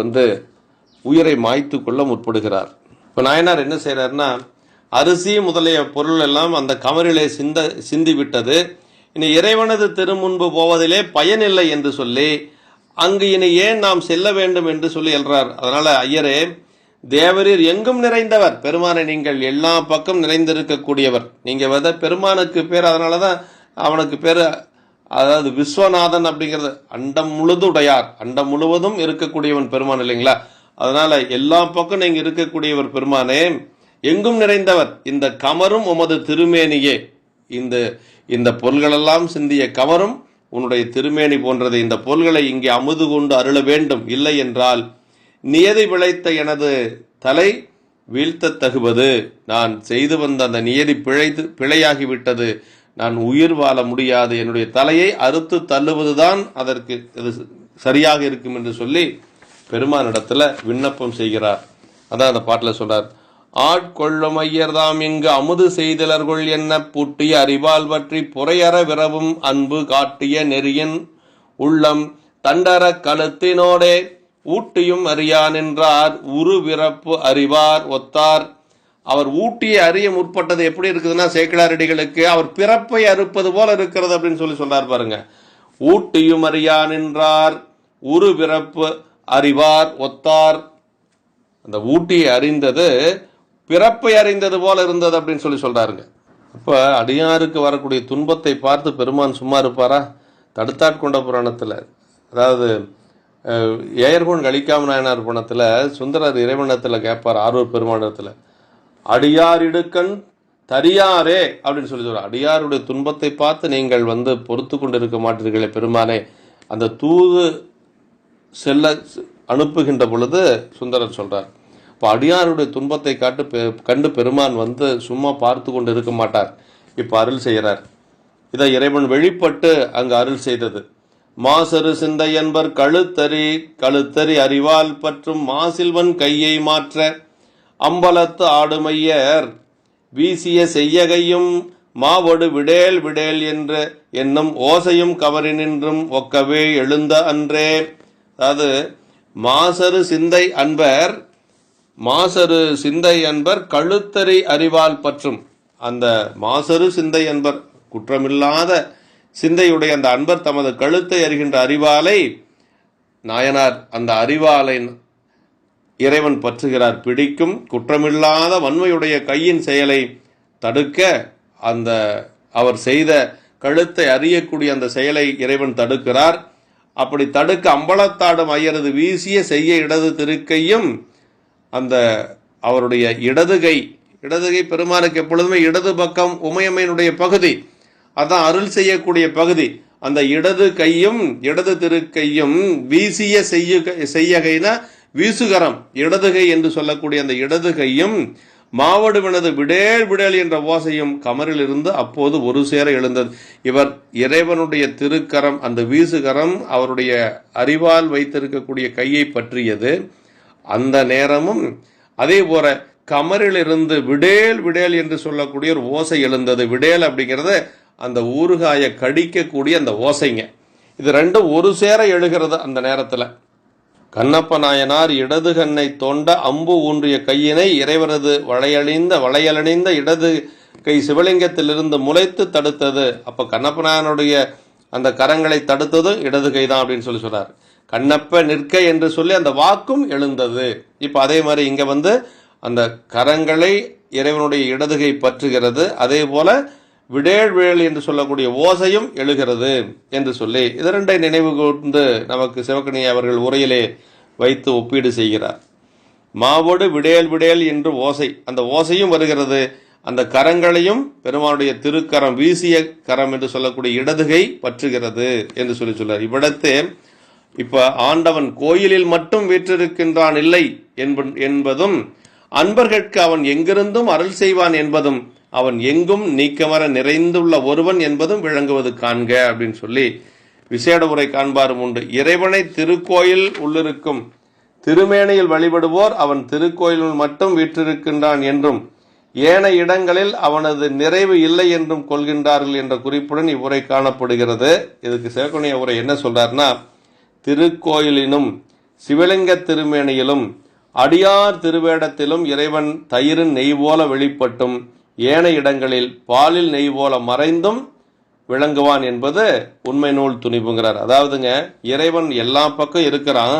உயிரை மாய்த்து கொள்ள முற்படுகிறார். இப்ப நாயனார் என்ன செய்யறாருன்னா, அரிசி முதலிய பொருள் எல்லாம் அந்த கமரிலே சிந்தி விட்டது, இனி இறைவனது திருமுன்பு போவதிலே பயனில்லை என்று சொல்லி அங்கு இனி ஏன் நாம் செல்ல வேண்டும் என்று சொல்லி எழுறார். அதனால ஐயரே, தேவரீர் எங்கும் நிறைந்தவர், பெருமானை நீங்கள் எல்லா பக்கம் நிறைந்திருக்கக்கூடியவர். நீங்க பெருமானுக்கு பேர், அதனாலதான் அவனுக்கு பேரு, அதாவது விஸ்வநாதன் அப்படிங்கிறது அண்டம் முழுது உடையார், அண்டம் முழுவதும் இருக்கக்கூடியவன் பெருமான் இல்லைங்களா? அதனால எல்லா பக்கம் நீங்க இருக்கக்கூடியவர் பெருமானே, எங்கும் நிறைந்தவர். இந்த கமரும் உமது திருமேனியே, இந்த பொருள்களெல்லாம் சிந்திய கமரும் உன்னுடைய திருமேனி போன்றது. இந்த பொருள்களை இங்கே அமுது கொண்டு அருள வேண்டும், இல்லை என்றால் நியதி விளைத்த எனது தலை வீழ்த்த தகுவது. நான் செய்து வந்த அந்த நியதி பிழையாகிவிட்டது, நான் உயிர் வாழ முடியாது, என்னுடைய தலையை அறுத்து தள்ளுவதுதான் அதற்கு சரியாக இருக்கும் என்று சொல்லி பெருமானிடத்துல விண்ணப்பம் செய்கிறார். அதான் அந்த பாட்டில் சொல்றார், ஆட்கொள்ளும் ஐயர்தாம் இங்கு அமுது செய்தலர்கள் என்ன பூட்டிய அறிவால் பற்றி புறையற விரவும் அன்பு காட்டிய நெறியன் உள்ளம் தண்டர கழுத்தினோடே ஊட்டியும் அறியான் என்றார் உரு விரப்பு அறிவார் ஒத்தார் அவர் ஊட்டியை அறிய முற்பட்டது எப்படி இருக்குதுன்னா சேக்கிழாரடிகளுக்கு அவர் பிறப்பை அறுப்பது போல இருக்கிறது அப்படின்னு சொல்றார் பாருங்க. ஊட்டியும் அறியா நின்றார் உரு பிறப்பு அறிவார் ஒத்தார். அந்த ஊட்டியை அறிந்தது பிறப்பை அறிந்தது போல இருந்தது அப்படின்னு சொல்றாருங்க. அப்ப அடியாருக்கு வரக்கூடிய துன்பத்தை பார்த்து பெருமான் சும்மா இருப்பாரா? தடுத்தாட்கொண்ட புராணத்துல, அதாவது ஏயர்கோன் கலிக்காம நாயனார் புராணத்துல சுந்தரர் இறைவனத்துல கேட்பார் ஆரூர் பெருமானத்துல, அடியார் இடுக்கண் தரியாரே அப்படின்னு சொல்றார். அடியாருடைய துன்பத்தை பார்த்து நீங்கள் பொறுத்து கொண்டு இருக்க மாட்டீர்களே பெருமானே, அந்த தூது செல்ல அனுப்புகின்ற பொழுது சுந்தரர் சொல்றார். இப்போ அடியாருடைய துன்பத்தை கண்டு பெருமான் சும்மா பார்த்து கொண்டு இருக்க மாட்டார். இப்போ அருள் செய்கிறார். இதை இறைவன் வெளிப்பட்டு அங்கு அருள் செய்தது. மாசரு சிந்தை என்பர் கழுத்தறி அறிவால் பற்றும் மாசில்வன் கையை மாற்ற அம்பலத்து ஆடுமையர் வீசிய செய்யகையும் மாவொடு விடேல் விடேல் என்று என்னும் ஓசையும் கவரி நின்றும் ஒக்கவே எழுந்த அன்றே. அதாவது மாசரு சிந்தை அன்பர் கழுத்தறி அறிவால் பற்றும். அந்த மாசரு சிந்தை அன்பர், குற்றமில்லாத சிந்தையுடைய அந்த அன்பர் தமது கழுத்தை அறிகின்ற அறிவாலை நாயனார் அந்த அறிவாலை இறைவன் பற்றுகிறார். பிடிக்கும் குற்றமில்லாத வன்மையுடைய கையின் செயலை தடுக்க அந்த அவர் செய்த கழுத்தை அறியக்கூடிய அந்த செயலை இறைவன் தடுக்கிறார். அப்படி தடுக்க அம்பலத்தாடும் ஐயரது வீசிய செய்ய இடது திருக்கையும், அந்த அவருடைய இடதுகை பெருமானுக்கு எப்பொழுதுமே இடது பக்கம் உமையம்மையினுடைய பகுதி, அதான் அருள் செய்யக்கூடிய பகுதி. அந்த இடது கையும் இடது திருக்கையும் வீசிய செய்யகைனா வீசுகரம், இடதுகை என்று சொல்லக்கூடிய அந்த இடது கையும் மாவடுவினது விடேல் விடேல் என்ற ஓசையும் கமரில் இருந்து அப்போது ஒரு சேர எழுந்தது. இவர் இறைவனுடைய திருக்கரம், அந்த வீசுகரம் அவருடைய அறிவால் வைத்திருக்கக்கூடிய கையை பற்றியது. அந்த நேரமும் அதே போல கமரிலிருந்து விடேல் விடேல் என்று சொல்லக்கூடிய ஒரு ஓசை எழுந்தது. விடேல் அப்படிங்கிறது அந்த ஊறுகாயை கடிக்கக்கூடிய அந்த ஓசைங்க. இது ரெண்டும் ஒரு சேர எழுகிறது. அந்த நேரத்தில் கண்ணப்ப நாயனார் இடது கண்ணை தோண்ட அம்பு ஊன்றிய கையினை இறைவனது வளையலணிந்த இடது கை சிவலிங்கத்திலிருந்து முளைத்து தடுத்தது. அப்ப கண்ணப்ப நாயனுடைய அந்த கரங்களை தடுத்ததும் இடது கை தான் அப்படின்னு சொல்றார். கண்ணப்ப நிற்க என்று சொல்லி அந்த வாக்கும் எழுந்தது. இப்ப அதே மாதிரி இங்க அந்த கரங்களை இறைவனுடைய இடதுகை பற்றுகிறது. அதே போல விடேல் விடேல் என்று சொல்லக்கூடிய ஓசையும் எழுகிறது என்று சொல்லி இது ரெண்டை நினைவு கூர்ந்து நமக்கு சிவகணி அவர்கள் உரையிலே வைத்து ஒப்பீடு செய்கிறார். மாவோடு விடேல் விடேல் என்று ஓசை, அந்த ஓசையும் வருகிறது. அந்த கரங்களையும் பெருமானுடைய திருக்கரம், வீசிய கரம் என்று சொல்லக்கூடிய இடதுகை பற்றுகிறது என்று சொல்றார். இவ்விடத்தே இப்ப ஆண்டவன் கோயிலில் மட்டும் வீற்றிருக்கின்றான் இல்லை என்பதும், அன்பர்கட்கு அவன் எங்கிருந்தும் அருள் செய்வான் என்பதும், அவன் எங்கும் நீக்கமர நிறைந்துள்ள ஒருவன் என்பதும் விளங்குவது காண்க அப்படின்னு சொல்லி விசேட உரை காண்பாரும் உண்டு. இறைவனை திருக்கோயில் உள்ளிருக்கும் திருமேனையில் வழிபடுவோர் அவன் திருக்கோயிலுள் மட்டும் வீற்றிருக்கின்றான் என்றும், ஏனைய இடங்களில் அவனது நிறைவு இல்லை என்றும் கொள்கின்றார்கள் என்ற குறிப்புடன் இவ்வுரை காணப்படுகிறது. இதுக்கு சிவகணிய உரை என்ன சொல்றாருன்னா, திருக்கோயிலினும் சிவலிங்க திருமேனியிலும் அடியார் திருவேடத்திலும் இறைவன் தயிரின் நெய் போல வெளிப்பட்டும், ஏனைய இடங்களில் பாலில் நெய் போல மறைந்தும் விளங்குவான் என்பது உண்மை நூல் துணிவுங்கிறார். அதாவதுங்க, இறைவன் எல்லா பக்கம் இருக்கிறான்,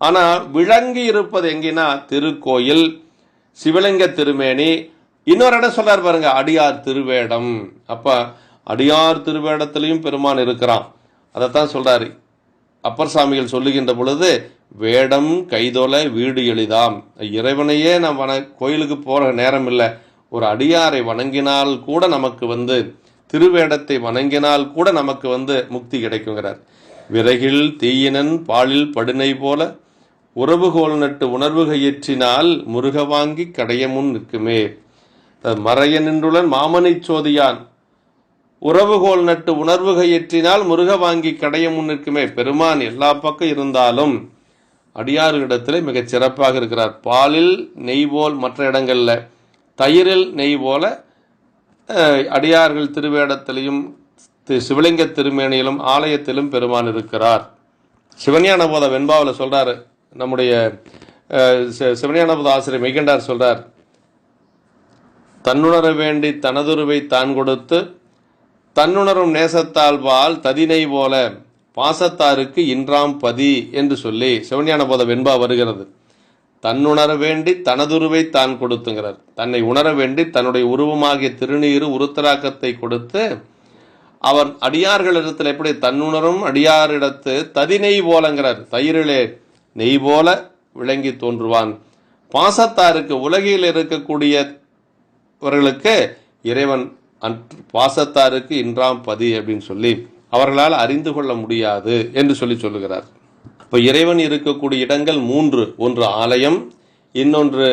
ஆனா விளங்கி இருப்பது எங்கன்னா திருக்கோயில், சிவலிங்க திருமேனி. இன்னொரு இடம் சொல்றாரு பாருங்க, அடியார் திருவேடம். அப்ப அடியார் திருவேடத்திலையும் பெருமான் இருக்கிறான். அதைத்தான் சொல்றாரு அப்பர் சாமிகள் சொல்லுகின்ற பொழுது, வேடம் கைதோல வீடு எளிதாம். இறைவனையே நாம் கோயிலுக்கு போற நேரம் இல்லை, ஒரு அடியாரை வணங்கினால் கூட நமக்கு திருவேடத்தை வணங்கினால் கூட நமக்கு முக்தி கிடைக்குங்கிறார். விறகில் தீயினன் பாலில் படுனை போல உறவுகோல் நட்டு உணர்வு ஏற்றினால் முருக வாங்கி கடைய முன் நிற்குமே. மறைய நின்றுடன் மாமனை சோதியான் உறவுகோல் நட்டு உணர்வு ஏற்றினால் முருக வாங்கி கடைய முன் நிற்குமே. பெருமான் எல்லா பக்கம் இருந்தாலும் அடியார்களிடத்தில் மிகச் சிறப்பாக இருக்கிறார். பாலில் நெய் போல் மற்ற இடங்கள்ல, தயிரில் நெய் போல அடியார்கள் திருவேடத்திலையும் சிவலிங்க திருமேனியிலும் ஆலயத்திலும் பெருமான் இருக்கிறார். சிவஞானபோத வெண்பாவில் சொல்றாரு, நம்முடைய சிவஞானபோத ஆசிரியர் மெய்கண்டார் சொல்றார், தன்னுணர வேண்டி தனதுருவை தான் கொடுத்து தன்னுணரும் நேசத்தால் பால் ததினை போல பாசத்தாருக்கு இன்றாம் பதி என்று சொல்லி சிவஞான போத வெண்பா வருகிறது. தன்னுணர வேண்டி தனதுருவை தான் கொடுத்துங்கிறார். தன்னை உணர வேண்டி தன்னுடைய உருவமாகிய திருநீரு உருத்தராக்கத்தை கொடுத்து அவன் அடியார்களிடத்தில் எப்படி தன்னுணரும் அடியாரிடத்து ததினை போலங்கிறார். தயிரிலே நெய் போல விளங்கி தோன்றுவான். பாசத்தாருக்கு உலகில் இருக்கக்கூடியவர்களுக்கு இறைவன் பாசத்தாருக்கு இன்றாம் பதி அப்படின்னு சொல்லி அவர்களால் அறிந்து கொள்ள முடியாது என்று சொல்லுகிறார். இப்போ இறைவன் இருக்கக்கூடிய இடங்கள் 3. ஒன்று ஆலயம், இன்னொன்று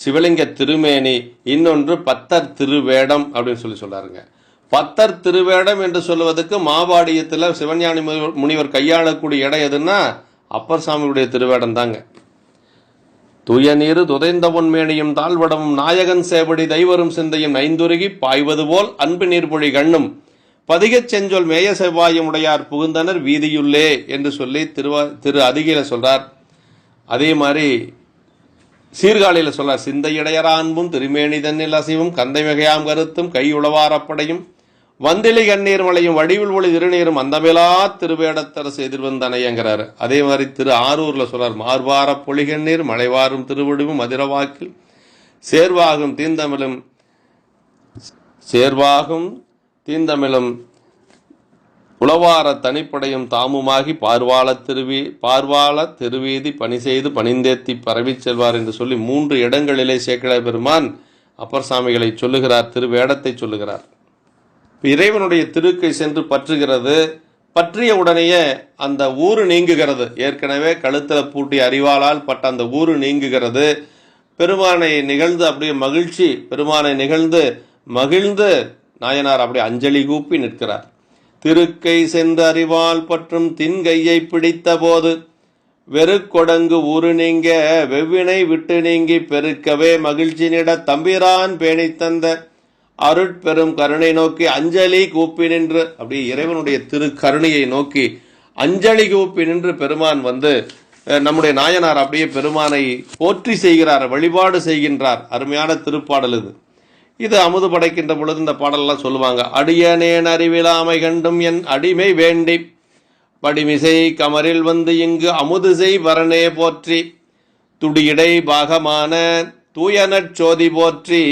சிவலிங்க திருமேனி, இன்னொன்று பத்தர் திருவேடம் அப்படின்னு சொல்றாருங்க. பத்தர் திருவேடம் என்று சொல்வதற்கு மாபாடியத்தில் சிவஞானி முனிவர் கையாளக்கூடிய இடம் எதுன்னா அப்பர் சாமியுடைய திருவேடம் தாங்க. தூய நீரு துதைந்த பொன்மேனியும் தாழ்வடமும் நாயகன் சேவடி தெய்வரும் சிந்தையும் நைந்துருகி பாய்வது போல் அன்பு நீர்பொழி கண்ணும் பதிகச் செஞ்சொல் மேய செவ்வாயும் உடையார் புகுந்தனர் வீதியுள்ளே என்று சொல்லி திரு அதிகையில சொல்றார். அதே மாதிரி சீர்காழியில சொல்றார். சிந்தையடையரா அன்பும் திருமேனி தன்னில் அசைவும் கந்தை மிகையாம் கருத்தும் கை உளவாரப்படையும் வந்திலை கண்ணீர் மலையும் வடிவில் ஒளி திருநீரும் அந்தமிலா திருவேடத்தரசு எதிர்வந்தனையங்கிறாரு. அதே மாதிரி திரு ஆரூர்ல சொல்றார். மார்வார பொலிகண்ணீர் மலைவாரும் திருவடிவும் மதுரவாக்கில் சேர்வாகும் தீந்தமிழும் உளவார தனிப்படையும் தாமுமாகி பார்வாள திருவீதி பணி செய்து பணிந்தேத்தி பரவி செல்வார் என்று சொல்லி 3 இடங்களிலே சேக்கிழார் பெருமான் அப்பர் சாமிகளை சொல்லுகிறார். திருவேடத்தை சொல்லுகிறார். இறைவனுடைய திருக்கை சென்று பற்றுகிறது. பற்றிய உடனேயே அந்த ஊறு நீங்குகிறது. ஏற்கனவே கழுத்தில் பூட்டிய அறிவாளால் பட்ட அந்த ஊறு நீங்குகிறது. பெருமானை நிகழ்ந்து அப்படியே மகிழ்ச்சி பெருமானை மகிழ்ந்து நாயனார் அப்படியே அஞ்சலி கூப்பி நிற்கிறார். திருக்கை சென்று அறிவால் பற்றும் தின்கையை பிடித்த போது வெறுக்கொடங்கு ஊறு நீங்க வெவ்வினை விட்டு நீங்கி பெருக்கவே மகிழ்ச்சி நிட தம்பிரான் பேணி தந்த அருட்பெரும் கருணை நோக்கி அஞ்சலி கூப்பி நின்று அப்படி இறைவனுடைய திரு கருணையை நோக்கி அஞ்சலி கூப்பி நின்று பெருமான் வந்து நம்முடைய நாயனார் அப்படியே பெருமானை போற்றி செய்கிறார், வழிபாடு செய்கின்றார். அருமையான திருப்பாடல் இது. இது அமுது படைக்கின்ற பொழுது இந்த பாடலாம் சொல்லுவாங்க. அடியனேன் அறிவிலாமை கண்டும் என் அடிமை வேண்டி படிமிசை கமரில் வந்து இங்கு அமுது செய் வரனே போற்றி துடியடை பாகமான தூயனற் சோதி போற்றி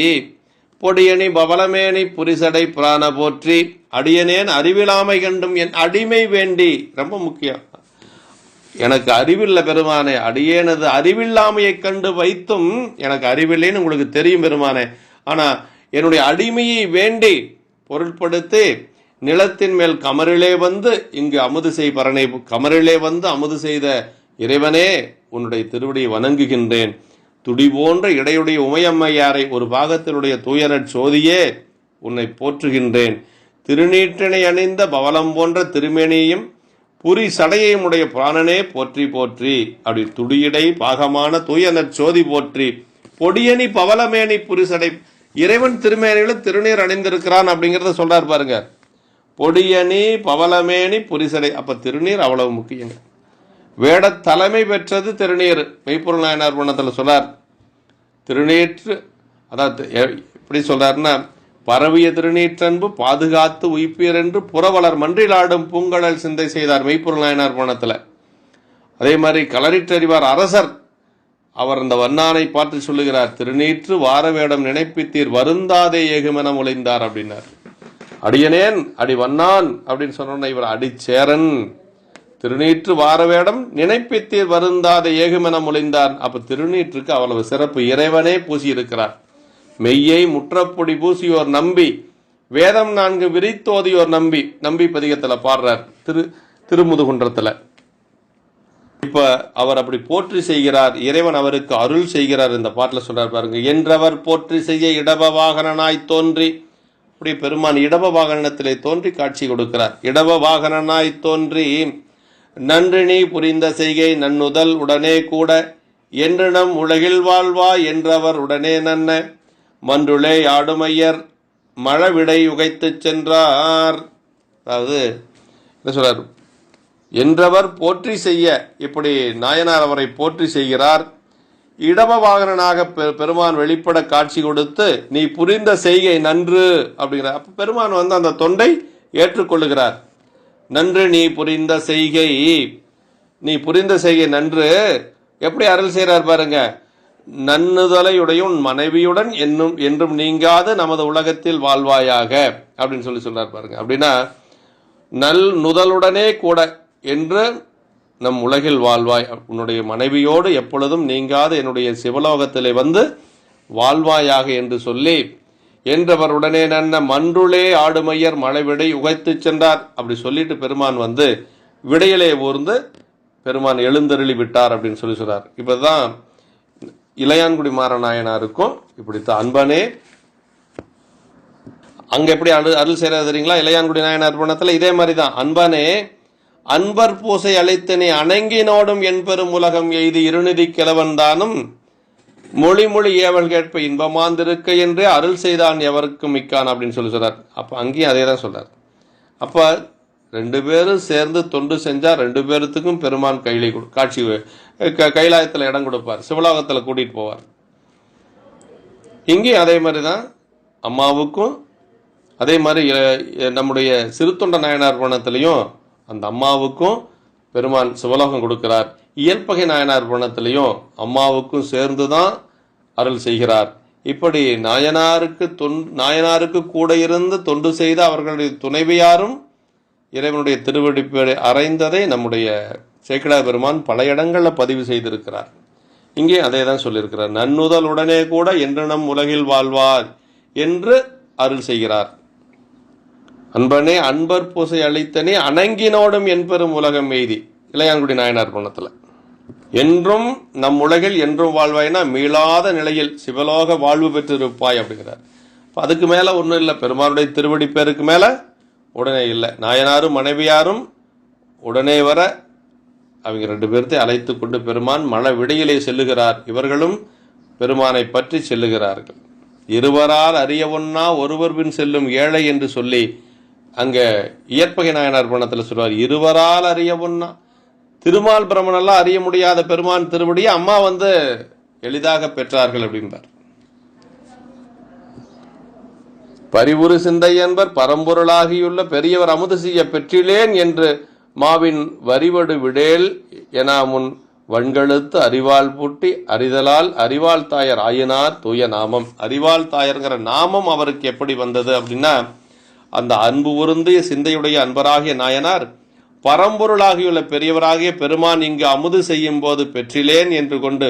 பொடியணி பவளமேனி புரிசடை பிராண போற்றி அடியனேன் அறிவிலாமை கண்டும் என் அடிமை வேண்டி. ரொம்ப முக்கியம். எனக்கு அறிவில்லை பெருமானே, அடியேனது அறிவில்லாமையை கண்டு வைத்தும் எனக்கு அறிவில்லைன்னு உங்களுக்கு தெரியும் பெருமானே. ஆனா என்னுடைய அடிமையை வேண்டி பொருட்படுத்தி நிலத்தின் மேல் கமரிலே வந்து இங்கு அமுது செய் பரனை கமரிலே வந்து அமுது செய்த இறைவனே உன்னுடைய திருவடியை வணங்குகின்றேன். துடி போன்ற இடையுடைய உமையம்மையாரை ஒரு பாகத்தினுடைய தூயனற் சோதியே உன்னை போற்றுகின்றேன். திருநீற்றினை அணிந்த பவளம் போன்ற திருமேனியையும் புரி சடையையும் உடைய பிராணனே போற்றி போற்றி. அப்படி துடியடை பாகமான தூயனற் சோதி போற்றி பொடியணி பவளமேனி புரிசடை. இறைவன் திருமேனியில திருநீர் அணிந்திருக்கிறான் அப்படிங்கிறத சொல்றாரு பாருங்க. பொடியணி பவளமேனி புரிசடை. அப்ப திருநீர் அவ்வளவு முக்கியம். வேட தலைமை பெற்றது திருநீர். மெய்ப்பொருள் நாயனார் பண்ணத்தில் சொல்றார். திருநீற்று அதாவது எப்படி சொல்றாருன்னா பரவிய திருநீற்றன்பு பாதுகாத்து உயிப்பீர் என்று புறவலர் மன்றிலாடும் பூங்கடல் சிந்தை செய்தார் மெய்ப்பொருள் நாயனார் பண்ணத்துல. அதே மாதிரி களரிற்றறிவார் அரசர் அவர் அந்த வண்ணானை பார்த்து சொல்லுகிறார். திருநீற்று வார வேடம் நினைப்பித்தீர் வருந்தாதே ஏகுமென முளைந்தார் அப்படின்னார். அடியனேன் அடி வண்ணான் அப்படின்னு சொன்ன இவர் அடிச்சேரன். திருநீற்று வாரவேடம் நினைப்பித்தீர் வருந்தாத ஏகுமென முளைந்தான். அப்ப திருநீற்றுக்கு அவ்வளவு சிறப்பு. இறைவனே பூசி இருக்கிறார். மெய்யை முற்றப்பொடி பூசியோர் நம்பி வேதம் 4 விரித்தோதியோர் நம்பி பதிகத்துல பாடுறார் திருமுதுகுன்றத்துல. இப்ப அவர் அப்படி போற்றி செய்கிறார். இறைவன் அவருக்கு அருள் செய்கிறார். இந்த பாட்டுல சொல்றார் பாருங்க. என்றவர் போற்றி செய்ய இடப வாகனனாய் தோன்றி. அப்படி பெருமான் இடப வாகனத்திலே தோன்றி காட்சி கொடுக்கிறார். இடப வாகனனாய் தோன்றி நன்று நீ புரிந்த செய்கை நன்னுதல் உடனே கூட என்று நம் உலகில் வாழ்வா என்றவர் உடனே நன்ன மன்றுளே ஆடுமையர் மழவிடை உகைத்து சென்றார். அதாவது என்ன சொல்றார்? என்றவர் போற்றி செய்ய இப்படி நாயனார் அவரை போற்றி செய்கிறார். இடம வாகனனாக பெருமான் வெளிப்பட காட்சி கொடுத்து நீ புரிந்த செய்கை நன்று அப்படிங்கிறார். அப்ப பெருமான் அந்த தொண்டை ஏற்றுக்கொள்ளுகிறார். நன்று நீ புரிந்த செய்கை, நீ புரிந்த செய்கை நன்று. எப்படி அருள் செய்கிறார் பாருங்க. நன்னுதலையுடையும் மனைவியுடன் என்றும் நீங்காது நமது உலகத்தில் வாழ்வாயாக அப்படின்னு சொல்றார் பாருங்க. அப்படின்னா நல் நுதலுடனே கூட என்று நம் உலகில் வாழ்வாய், உன்னுடைய மனைவியோடு எப்பொழுதும் நீங்காது என்னுடைய சிவலோகத்திலே வாழ்வாயாக என்று சொல்லி என்றவருடனே நன்ன மன்றுளே ஆடுமையர் மலைவிடை உகைத்து சென்றார். அப்படி சொல்லிட்டு பெருமான் விடையிலே ஊர்ந்து பெருமான் எழுந்தருளி விட்டார் அப்படின்னு சொல்றார். இப்பதான் இளையான்குடி மாறநாயனாருக்கும் இப்படித்தான் அன்பனே அங்க எப்படி அருள் செய்யறது தெரியுங்களா? இளையான்குடி நாயனார் பணத்துல இதே மாதிரிதான். அன்பனே அன்பர் பூசை அழைத்தனே அணங்கினோடும் என்பெரும் உலகம் எய்து இருநிதி கிழவன் தானும் மொழி ஏவல் கேட்ப இன்பமாந்திருக்க என்றே அருள் செய்தான் எவருக்கும் மிக்கான் அப்படின்னு சொல்றார். அப்ப அங்கேயும் அதே தான் சொல்றார். அப்ப ரெண்டு பேரும் சேர்ந்து தொண்டு செஞ்சா ரெண்டு பேருத்துக்கும் பெருமான் காட்சி கைலாயத்தில் இடம் கொடுப்பார், சிவலோகத்தில் கூட்டிட்டு போவார். இங்கேயும் அதே மாதிரிதான் அம்மாவுக்கும் அதே மாதிரி நம்முடைய சிறுத்தொண்ட நாயனார் புராணத்திலையும் அந்த அம்மாவுக்கும் பெருமான் சிவலோகம் கொடுக்கிறார். இயல்பகை நாயனார் புராணத்திலையும் அம்மாவுக்கும் சேர்ந்துதான் அருள் செய்கிறார். இப்படி நாயனாருக்கு கூட இருந்து தொண்டு செய்து அவர்களுடைய துணைவியாரும் இறைவனுடைய திருவடிப்பை அறைந்ததை நம்முடைய சேக்கிழார் பெருமான் பல இடங்களில் பதிவு செய்திருக்கிறார். இங்கே அதே தான் சொல்லியிருக்கிறார். நன்னுதல் உடனே கூட என்று நம் உலகில் வாழ்வார் என்று அருள் செய்கிறார். அன்பனே அன்பர் பூசை அளித்தனே அணங்கினோடும் என்பெரும் உலகம் எய்தி இளையான்குடி நாயனார் புராணத்துல என்றும் நம் உலகில் என்றும் வாழ்வாய்னா மீளாத நிலையில் சிவலோக வாழ்வு பெற்றிருப்பாய் அப்படிங்கிறார். அதுக்கு மேல ஒன்றும் இல்லை, பெருமானுடைய திருவடி பேருக்கு மேல உடனே இல்லை. நாயனாரும் மனைவியாரும் உடனே வர அவங்க ரெண்டு பேர்த்தை அழைத்து கொண்டு பெருமான் மன விடையிலே செல்லுகிறார். இவர்களும் பெருமானை பற்றி செல்லுகிறார்கள். இருவரால் அறிய ஒன்னா ஒருவர் பின் செல்லும் ஏழை என்று சொல்லி அங்க இயற்பகை நாயனார் புராணத்தில் சொல்வார். இருவரால் அறிய ஒன்னா, திருமால் பிரமணெல்லாம் அறிய முடியாத பெருமான் திருவடியை அம்மா எளிதாக பெற்றார்கள் அப்படின்றார். பரிவுறு சிந்தை என்பர் பரம்பொருளாகியுள்ள பெரியவர் அமுது செய்ய பெற்றிலேன் என்று மாவின் வரிவடு விடேல் என முன் வன்கழுத்து அறிவால் பூட்டி அறிதலால் அறிவால் தாயர் ஆயினார் தூய நாமம். அறிவால் தாயர்ங்கிற நாமம் அவருக்கு எப்படி வந்தது அப்படின்னா, அந்த அன்பு உருந்திய சிந்தையுடைய அன்பராகிய நாயனார் பரம்பொருளாகியுள்ள பெரியவராகிய பெருமான் இங்கு அமுது செய்யும் போது பெற்றிலேன் என்று கொண்டு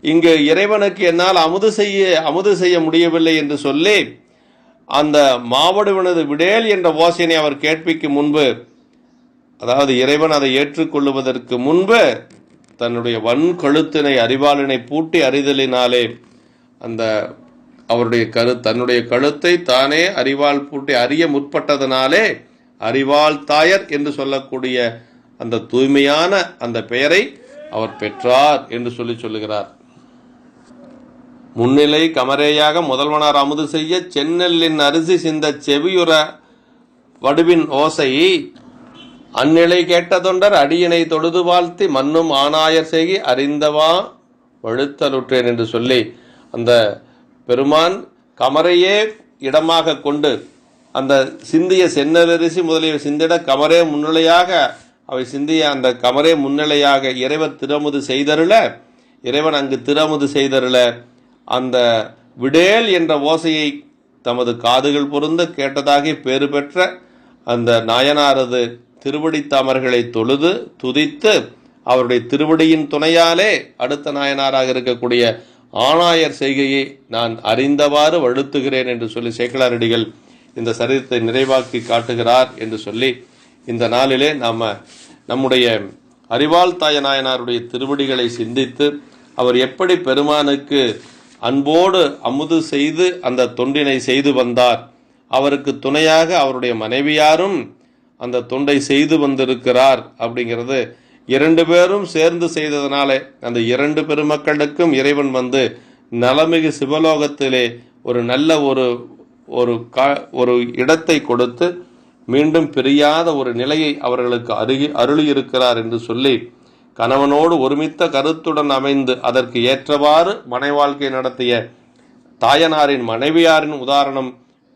இங்கு இறைவனுக்கு என்னால் அமுது செய்ய முடியவில்லை என்று சொல்லி அந்த மாவடுவனது விடேல் என்ற ஓசையினை அவர் கேட்பிக்கும் முன்பு, அதாவது இறைவன் அதை ஏற்றுக்கொள்ளுவதற்கு முன்பு தன்னுடைய கழுத்தினை அறிவாளினை பூட்டி அறிதலினாலே அந்த அவருடைய தன்னுடைய கழுத்தை தானே அறிவால் பூட்டி அறிய முற்பட்டதனாலே அறிவால் தாயர் என்று சொல்லக்கூடிய அந்த தூய்மையான அந்த பெயரை அவர் பெற்றார் என்று சொல்லுகிறார். முன்னிலை கமரேயாக முதல்வனார் அமுது செய்ய செந்நெல்லின் அரிசி சிந்த செவியுற வடுவின் ஓசை அந்நிலை கேட்ட தொண்டர் அடியினை தொழுது வாழ்த்தி மண்ணும் ஆனாயர் செய்கி அறிந்தவா வழுத்தலுற்றேன் என்று சொல்லி அந்த பெருமான் கமரையே இடமாக கொண்டு அந்த சிந்திய செந்நெலரிசி முதலிய சிந்திட கமரே முன்னிலையாக அவை சிந்திய அந்த கமரே முன்னிலையாக இறைவன் திருமுது செய்தருள, இறைவன் அங்கு திருமுது செய்தருள அந்த விடேல் என்ற ஓசையை தமது காதுகள் பொருந்த கேட்டதாகி பேறு பெற்ற அந்த நாயனாரது திருவடி தாமர்களை தொழுது துதித்து அவருடைய திருவடியின் துணையாலே அடுத்த நாயனாராக இருக்கக்கூடிய ஆணாயர் செய்கையை நான் அறிந்தவாறு வழுத்துகிறேன் என்று சொல்லி சேக்கிழாரடிகள் இந்த சரித்திரத்தை நிறைவாக்கி காட்டுகிறார் என்று சொல்லி இந்த நாளிலே நம்முடைய அறிவால் தாய நாயனாருடைய திருவடிகளை சிந்தித்து அவர் எப்படி பெருமானுக்கு அன்போடு அமுது செய்து அந்த தொண்டினை செய்து வந்தார், அவருக்கு துணையாக அவருடைய மனைவியாரும் அந்த தொண்டை செய்து வந்திருக்கிறார் அப்படிங்கிறது இரண்டு பேரும் சேர்ந்து செய்ததனாலே அந்த இரண்டு பெருமக்களுக்கும் இறைவன் நலமிகு சிவலோகத்திலே ஒரு நல்ல ஒரு இடத்தை கொடுத்து மீண்டும் பிரியாத ஒரு நிலையை அவர்களுக்கு அருளியிருக்கிறார் என்று சொல்லி கணவனோடு ஒருமித்த கருத்துடன் அமைந்து அதற்கு ஏற்றவாறு மனை வாழ்க்கை நடத்திய தாயனாரின் மனைவியாரின் உதாரணம்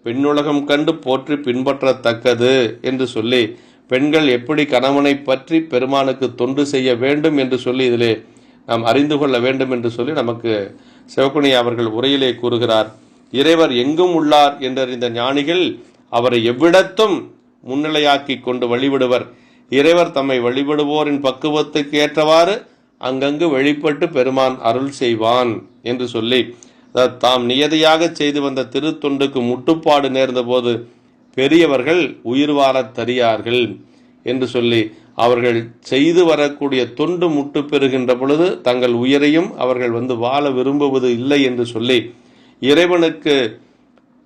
பெண்ணுலகம் கண்டு போற்றி பின்பற்றத்தக்கது என்று சொல்லி, பெண்கள் எப்படி கணவனை பற்றி பெருமானுக்கு தொண்டு செய்ய வேண்டும் என்று சொல்லி இதிலே நாம் அறிந்து கொள்ள வேண்டும் என்று சொல்லி நமக்கு சிவகுனி அவர்கள் உரையிலே கூறுகிறார். இறைவர் எங்கும் உள்ளார் என்றறிந்த ஞானிகள் அவரை எவ்விடத்தும் முன்னிலையாக்கி கொண்டு வழிபடுவர். இறைவர் தம்மை வழிபடுவோரின் பக்குவத்துக்கு ஏற்றவாறு அங்கங்கு வெளிப்பட்டு பெருமான் அருள் செய்வான் என்று சொல்லி, தாம் நியதியாக செய்து வந்த திருத்தொண்டுக்கு முட்டுப்பாடு நேர்ந்த போது பெரியவர்கள் உயிர் வாழத் தரியார்கள் என்று சொல்லி, அவர்கள் செய்து வரக்கூடிய தொண்டு முட்டு பெறுகின்ற பொழுது தங்கள் உயிரையும் அவர்கள் வாழ விரும்புவது இல்லை என்று சொல்லி, இறைவனுக்கு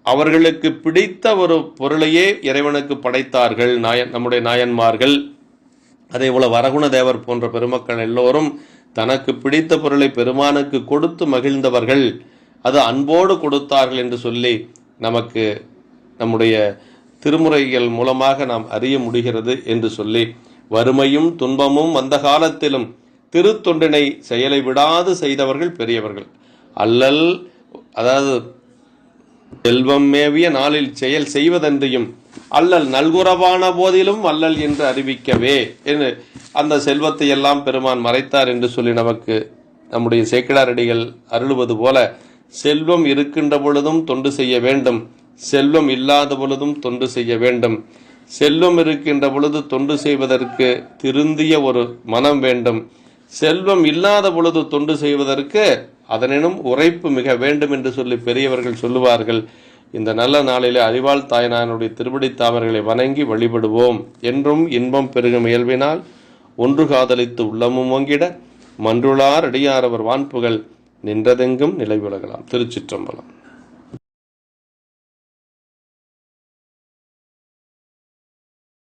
அவர்களுக்கு பிடித்த ஒரு பொருளையே இறைவனுக்கு படைத்தார்கள் நம்முடைய நாயன்மார்கள். அதே போல வரகுண தேவர் போன்ற பெருமக்கள் எல்லோரும் தனக்கு பிடித்த பொருளை பெருமானுக்கு கொடுத்து மகிழ்ந்தவர்கள், அது அன்போடு கொடுத்தார்கள் என்று சொல்லி நமக்கு நம்முடைய திருமுறைகள் மூலமாக நாம் அறிய முடிகிறது என்று சொல்லி, வறுமையும் துன்பமும் வந்த காலத்திலும் திருத்தொண்டினை செயலை விடாது செய்தவர்கள் பெரியவர்கள். அல்லல், அதாவது செல்வம் மேவிய நாளில் செயல் செய்வதென்றையும் அல்லல் நல்குறவான போதிலும் அல்லல் என்று அறிவிக்கவே என்று அந்த செல்வத்தை எல்லாம் பெருமான் மறைத்தார் என்று சொல்லி நமக்கு நம்முடைய சேக்கிழாரடிகள் அருளுவது போல, செல்வம் இருக்கின்ற பொழுதும் தொண்டு செய்ய வேண்டும், செல்வம் இல்லாத பொழுதும் தொண்டு செய்ய வேண்டும். செல்வம் இருக்கின்ற பொழுது தொண்டு செய்வதற்கு திருந்திய ஒரு மனம் வேண்டும். செல்வம் இல்லாத பொழுது தொண்டு செய்வதற்கு அதனினும் உரைப்பு மிக வேண்டும் என்று சொல்லி பெரியவர்கள் சொல்லுவார்கள். இந்த நல்ல நாளிலே அறிவாள் தாயனானுடைய திருவடி தாமர்களை வணங்கி வழிபடுவோம். என்றும் இன்பம் பெருகும் இயல்பினால் ஒன்று காதலித்து உள்ளமும் ஓங்கிட மன்றுளார் அடியாரவர் வான்புகள் நின்றதெங்கும் நிலை விலகலாம். திருச்சிற்றம்பலம்.